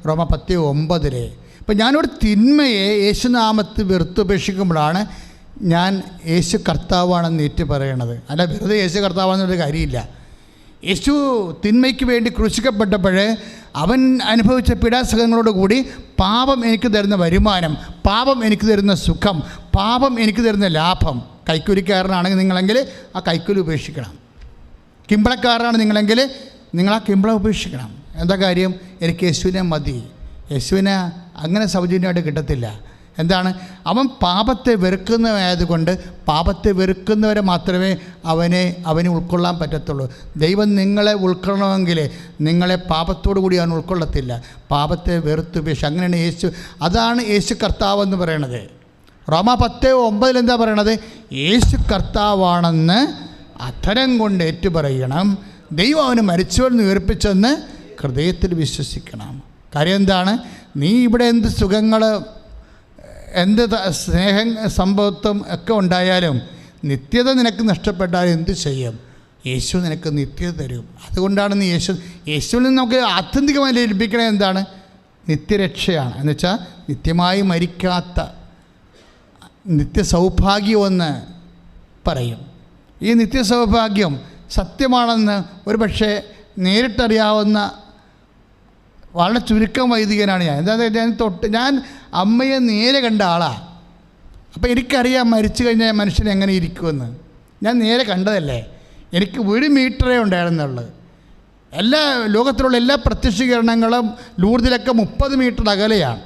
റോമ 10:9. അപ്പം ഞാനൊരു തിന്മയെ യേശുനാമത്തിൽ വെറുത്തുപേക്ഷിക്കുമ്പോഴാണ് ഞാൻ യേശു കർത്താവാണെന്ന് ഏറ്റുപറയണത്. അല്ല, വെറുതെ യേശു കർത്താവാണെന്നൊരു കാര്യമില്ല. യേശു തിന്മയ്ക്ക് വേണ്ടി ക്രൂശിക്കപ്പെട്ടപ്പോൾ അവൻ അനുഭവിച്ച പീഡാസഹനങ്ങളോടുകൂടി പാപം എനിക്ക് തരുന്ന വരുമാനം, പാപം എനിക്ക് തരുന്ന സുഖം, പാപം എനിക്ക് തരുന്ന ലാഭം. കൈക്കൂലിക്കാരനാണെങ്കിൽ നിങ്ങളെങ്കിൽ ആ കൈക്കൂലി ഉപേക്ഷിക്കണം. കിമ്പളക്കാരനാണ് നിങ്ങളെങ്കിൽ നിങ്ങൾ ആ കിമ്പളം ഉപേക്ഷിക്കണം. എന്താ കാര്യം? എനിക്ക് യേശുവിനെ മതി. യേശുവിനെ അങ്ങനെ സൗജന്യമായിട്ട് കിട്ടത്തില്ല. എന്താണ്? അവൻ പാപത്തെ വെറുക്കുന്നതായതുകൊണ്ട് പാപത്തെ വെറുക്കുന്നവരെ മാത്രമേ അവനെ ഉൾക്കൊള്ളാൻ പറ്റത്തുള്ളൂ. ദൈവം നിങ്ങളെ ഉൾക്കൊള്ളണമെങ്കിൽ നിങ്ങളെ പാപത്തോടു കൂടി അവൻ ഉൾക്കൊള്ളത്തില്ല. പാപത്തെ വെറുത്തുപേക്ഷ. അങ്ങനെയാണ് യേശു. അതാണ് യേശു കർത്താവ് എന്ന് പറയണത്. റോമ 10:9 എന്താ പറയണത്? യേശു കർത്താവാണെന്ന് അധരം കൊണ്ട് ഏറ്റുപറയണം. ദൈവം അവന് മരിച്ചവരെന്ന് ഉയർപ്പിച്ചെന്ന് ഹൃദയത്തിൽ വിശ്വസിക്കണം. കാര്യം എന്താണ്? നീ ഇവിടെ എന്ത് സുഖങ്ങൾ, എന്ത് സ്നേഹം, സമ്പത്തും ഒക്കെ ഉണ്ടായാലും നിത്യത നിനക്ക് നഷ്ടപ്പെട്ടാൽ എന്ത് ചെയ്യും? യേശു നിനക്ക് നിത്യത തരും. അതുകൊണ്ടാണ് നീ യേശുവിൽ നിന്ന് നമുക്ക് ആത്യന്തികമായി ലഭിക്കണത് എന്താണ്? നിത്യരക്ഷയാണ്. എന്നുവെച്ചാൽ നിത്യമായി മരിക്കാത്ത നിത്യസൗഭാഗ്യമെന്ന് പറയും. ഈ നിത്യസൗഭാഗ്യം സത്യമാണെന്ന് ഒരുപക്ഷെ നേരിട്ടറിയാവുന്ന വളരെ ചുരുക്കം വൈദികനാണ് ഞാൻ. എന്താണെന്ന് ഞാൻ അമ്മയെ നേരെ കണ്ട ആളാണ്. അപ്പോൾ എനിക്കറിയാം മരിച്ചു കഴിഞ്ഞാൽ മനുഷ്യൻ എങ്ങനെ ഇരിക്കുമെന്ന്. ഞാൻ നേരെ കണ്ടതല്ലേ. എനിക്ക് 1 മീറ്ററേ ഉണ്ടായിരുന്നുള്ളൂ. ലോകത്തിലുള്ള എല്ലാ പ്രത്യക്ഷീകരണങ്ങളും ലൂർദിലൊക്കെ 30 മീറ്റർ അകലെയാണ്.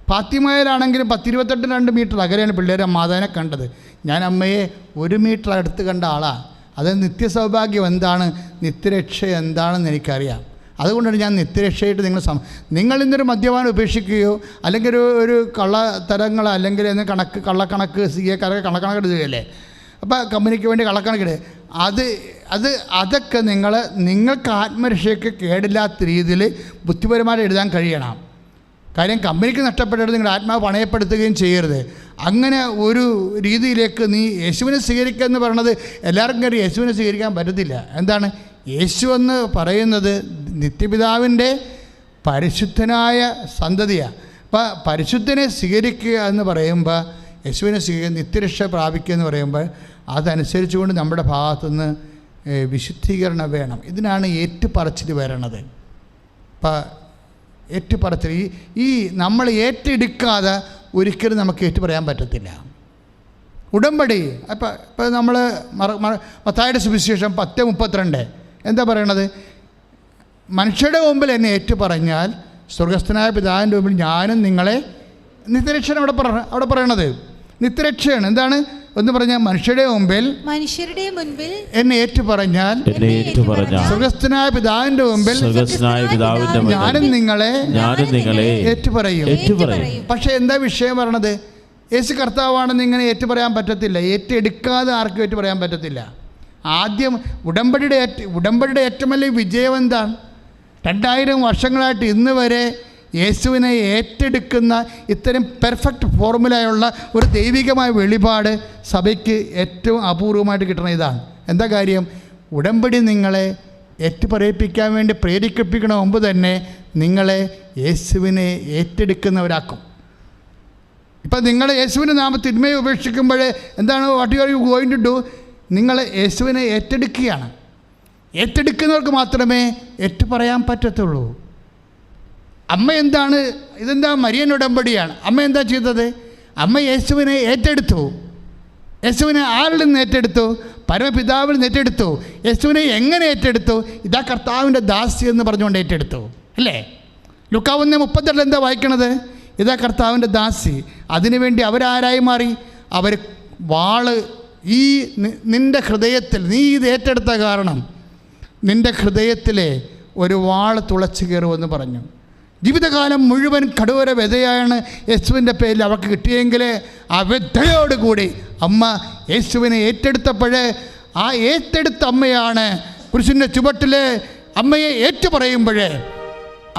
ഫാത്തിമയിലാണെങ്കിലും 10-28 മീറ്റർ അകലെയാണ് പിള്ളേരെ മാതാവിനെ കണ്ടത്. ഞാൻ അമ്മയെ 1 മീറ്റർ അടുത്ത് കണ്ട ആളാണ്. അത് നിത്യസൗഭാഗ്യം എന്താണ്, നിത്യരക്ഷ എന്താണെന്ന് എനിക്കറിയാം. അതുകൊണ്ടാണ് ഞാൻ നിത്യരക്ഷയായിട്ട് നിങ്ങൾ ഇന്നൊരു മദ്യപാനം ഉപേക്ഷിക്കുകയോ അല്ലെങ്കിൽ ഒരു കള്ളത്തരങ്ങൾ അല്ലെങ്കിൽ കള്ളക്കണക്ക് CA കള്ളക്കണക്ക് ഇടുകയല്ലേ. അപ്പോൾ കമ്പനിക്ക് വേണ്ടി കള്ളക്കണക്കിട് അതൊക്കെ നിങ്ങൾക്ക് ആത്മരക്ഷയ്ക്ക് കേടില്ലാത്ത രീതിയിൽ ബുദ്ധിപരമായിട്ട് എഴുതാൻ കഴിയണം. കാര്യം കമ്പനിക്ക് നഷ്ടപ്പെട്ടിട്ട് നിങ്ങളുടെ ആത്മാവ് പണയപ്പെടുത്തുകയും ചെയ്യരുത്. അങ്ങനെ ഒരു രീതിയിലേക്ക് നീ യേശുവിനെ സ്വീകരിക്കുക എന്ന് പറയുന്നത് എല്ലാവർക്കും കയറി യേശുവിനെ സ്വീകരിക്കാൻ പറ്റത്തില്ല. എന്താണ് യേശു എന്ന് പറയുന്നത്? നിത്യപിതാവിൻ്റെ പരിശുദ്ധനായ സന്തതിയാണ്. അപ്പോൾ പരിശുദ്ധനെ സ്വീകരിക്കുക എന്ന് പറയുമ്പോൾ, യേശുവിനെ സ്വീകരിക്കുക, നിത്യരക്ഷ പ്രാപിക്കുക എന്ന് പറയുമ്പോൾ അതനുസരിച്ചുകൊണ്ട് നമ്മുടെ ഭാഗത്തുനിന്ന് വിശുദ്ധീകരണം വേണം. ഇതിനാണ് ഏറ്റുപറച്ചിൽ വരണത്. അപ്പം ഏറ്റുപറച്ചിൽ ഈ നമ്മൾ ഏറ്റെടുക്കാതെ ഒരിക്കലും നമുക്ക് ഏറ്റുപറയാൻ പറ്റത്തില്ല. ഉടമ്പടി ഇപ്പം നമ്മൾ മത്തായിയുടെ സുവിശേഷം 10:32 എന്താ പറയണത്? മനുഷ്യരുടെ മുമ്പിൽ എന്നെ ഏറ്റുപറഞ്ഞാൽ സ്വർഗസ്ഥനായ പിതാവിൻ്റെ മുമ്പിൽ ഞാനും നിങ്ങളെ നിത്യരക്ഷയാണ് അവിടെ പറയണത്. നിത്യരക്ഷയാണ്. എന്താണ്? എന്ന് പറഞ്ഞാൽ മനുഷ്യരുടെ മുമ്പിൽ എന്നെ ഏറ്റുപറഞ്ഞാൽ സ്വർഗ്ഗസ്ഥനായ പിതാവിന്റെ മുമ്പിൽ ഞാനും നിങ്ങളെ ഏറ്റുപറയും. പക്ഷെ എന്താ വിഷയം പറയണത്? യേശു കർത്താവാണെന്ന് ഇങ്ങനെ ഏറ്റുപറയാൻ പറ്റത്തില്ല. ഏറ്റെടുക്കാതെ ആർക്കും ഏറ്റുപറയാൻ പറ്റത്തില്ല. ആദ്യം ഉടമ്പടിയുടെ ഏറ്റവും വലിയ വിജയം എന്താണ്? 2000 വർഷങ്ങളായിട്ട് ഇന്ന് വരെ യേശുവിനെ ഏറ്റെടുക്കുന്ന ഇത്തരം പെർഫെക്റ്റ് ഫോർമുലയുള്ള ഒരു ദൈവികമായ വെളിപാട് സഭയ്ക്ക് ഏറ്റവും അപൂർവമായിട്ട് കിട്ടുന്ന ഇതാണ്. എന്താ കാര്യം? ഉടമ്പടി നിങ്ങളെ ഏറ്റുപറയിപ്പിക്കാൻ വേണ്ടി പ്രേരിപ്പിക്കണ മുമ്പ് തന്നെ നിങ്ങളെ യേശുവിനെ ഏറ്റെടുക്കുന്നവരാക്കും. ഇപ്പം നിങ്ങൾ യേശുവിൻ്റെ നാമത്തിൽ തിന്മയെ ഉപേക്ഷിക്കുമ്പോൾ എന്താണ് what you are you going to do? നിങ്ങൾ യേശുവിനെ ഏറ്റെടുക്കുകയാണ്. ഏറ്റെടുക്കുന്നവർക്ക് മാത്രമേ ഏറ്റുപറയാൻ പറ്റത്തുള്ളൂ. അമ്മ എന്താണ്? ഇതെന്താ? മരിയൻ ഉടമ്പടിയാണ്. അമ്മ എന്താ ചെയ്തത്? അമ്മ യേശുവിനെ ഏറ്റെടുത്തു. യേശുവിനെ ആരിൽ നിന്ന് ഏറ്റെടുത്തു? പരമപിതാവിൽ നിന്ന് ഏറ്റെടുത്തു. യേശുവിനെ എങ്ങനെ ഏറ്റെടുത്തു? ഇതാ കർത്താവിൻ്റെ ദാസി എന്ന് പറഞ്ഞുകൊണ്ട് ഏറ്റെടുത്തു, അല്ലേ? ലൂക്കാ 1:38 എന്താ വായിക്കണത്? ഇതാ കർത്താവിൻ്റെ ദാസി. അതിനുവേണ്ടി അവരാരായി മാറി? അവർ വാള് ഈ നിൻ്റെ ഹൃദയത്തിൽ, നീ ഇത് ഏറ്റെടുത്ത കാരണം നിൻ്റെ ഹൃദയത്തിലെ ഒരു വാള് തുളച്ചു കയറുമെന്ന് പറഞ്ഞു. ജീവിതകാലം മുഴുവൻ കടുവര വ്യതയാണ് യേശുവിൻ്റെ പേരിൽ അവർക്ക് കിട്ടിയെങ്കിൽ ആ വ്യതയോടുകൂടി അമ്മ യേശുവിനെ ഏറ്റെടുത്തപ്പോഴേ ആ ഏറ്റെടുത്ത അമ്മയാണ് കുരിശിൻ്റെ ചുവട്ടിൽ അമ്മയെ ഏറ്റുപറയുമ്പോഴേ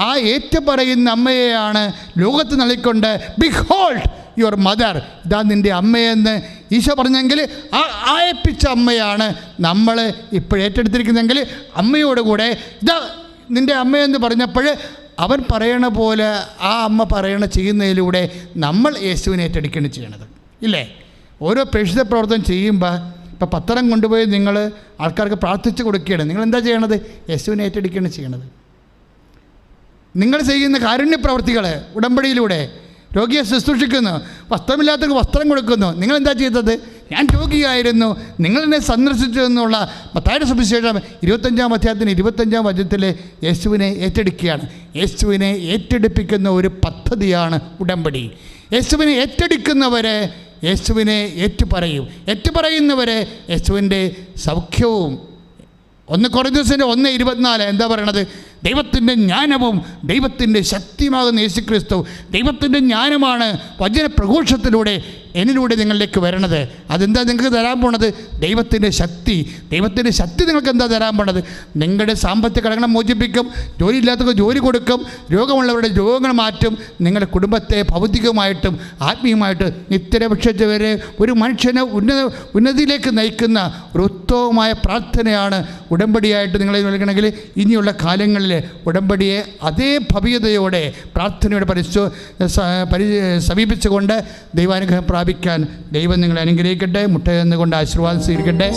ആ ഏറ്റുപറയുന്ന അമ്മയെയാണ് ലോകത്ത് നൽകിക്കൊണ്ട് ബിഹോൾഡ് യുവർ മദർ, ഇതാ നിൻ്റെ അമ്മയെന്ന് ഈശോ പറഞ്ഞെങ്കിൽ ആ ആയപ്പിച്ച അമ്മയാണ് നമ്മൾ ഇപ്പോഴേറ്റെടുത്തിരിക്കുന്നതെങ്കിൽ അമ്മയോടുകൂടെ ഇതാ നിൻ്റെ അമ്മയെന്ന് പറഞ്ഞപ്പോൾ അവൻ പറയണ പോലെ ആ അമ്മ പറയണ ചെയ്യുന്നതിലൂടെ നമ്മൾ യേശുവിനെ ഏറ്റെടുക്കുകയാണ് ചെയ്യണത്, ഇല്ലേ? ഓരോ പ്രേക്ഷിത പ്രവർത്തനം ചെയ്യുമ്പോൾ ഇപ്പോൾ പത്രം കൊണ്ടുപോയി നിങ്ങൾ ആൾക്കാർക്ക് പ്രാർത്ഥിച്ച് കൊടുക്കുകയാണ്. നിങ്ങളെന്താ ചെയ്യണത്? യേശുവിനെ ഏറ്റെടുക്കുകയാണ് ചെയ്യണത്. നിങ്ങൾ ചെയ്യുന്ന കാരുണ്യ പ്രവർത്തികൾ ഉടമ്പടിയിലൂടെ രോഗിയെ ശുശ്രൂഷിക്കുന്നു, വസ്ത്രമില്ലാത്തവർക്ക് വസ്ത്രം കൊടുക്കുന്നു. നിങ്ങളെന്താ ചെയ്തത്? ഞാൻ രോഗിയായിരുന്നു, നിങ്ങളെന്നെ സന്ദർശിച്ചു എന്നുള്ള മത്തായിയുടെ സുവിശേഷം 25-ാം അധ്യായത്തിന് 25-ാം വചനത്തിൽ യേശുവിനെ ഏറ്റെടുക്കുകയാണ്. യേശുവിനെ ഏറ്റെടുപ്പിക്കുന്ന ഒരു പദ്ധതിയാണ് ഉടമ്പടി. യേശുവിനെ ഏറ്റെടുക്കുന്നവരെ യേശുവിനെ ഏറ്റുപറയും. ഏറ്റുപറയുന്നവരെ യേശുവിൻ്റെ സൗഖ്യവും. 1 കൊരിന്ത്യർ 1:24 എന്താ പറയണത്? ദൈവത്തിൻ്റെ ജ്ഞാനവും ദൈവത്തിൻ്റെ ശക്തിയുമാകുന്ന യേശുക്രിസ്തു, ദൈവത്തിൻ്റെ ജ്ഞാനമാണ് വചന പ്രഘോഷത്തിലൂടെ എന്നിലൂടെ നിങ്ങളിലേക്ക് വരണത്. അതെന്താ നിങ്ങൾക്ക് തരാൻ പോണത്? ദൈവത്തിൻ്റെ ശക്തി. ദൈവത്തിൻ്റെ ശക്തി നിങ്ങൾക്ക് എന്താ തരാൻ പോണത്? നിങ്ങളുടെ സാമ്പത്തിക കടങ്ങളെ മോചിപ്പിക്കും, ജോലിയില്ലാത്തവർക്ക് ജോലി കൊടുക്കും, രോഗമുള്ളവരുടെ രോഗങ്ങൾ മാറ്റും, നിങ്ങളുടെ കുടുംബത്തെ ഭൗതികമായിട്ടും ആത്മീയമായിട്ട് നിത്യരക്ഷവരെ ഒരു മനുഷ്യനെ ഉന്നതിയിലേക്ക് നയിക്കുന്ന ഒരു ഉത്തമമായ പ്രാർത്ഥനയാണ് ഉടമ്പടിയായിട്ട് നിങ്ങളെ നൽകണമെങ്കിൽ ഇനിയുള്ള കാലങ്ങളിൽ ഉടമ്പടിയെ അതേ ഭവ്യതയോടെ പ്രാർത്ഥനയോടെ സമീപിച്ചുകൊണ്ട് ദൈവാനുഗ്രഹം പ്രാപിക്കാൻ ദൈവം നിങ്ങളെ അനുഗ്രഹിക്കട്ടെ. മുട്ടയെന്നുകൊണ്ട് ആശീർവാദം സ്വീകരിക്കട്ടെ.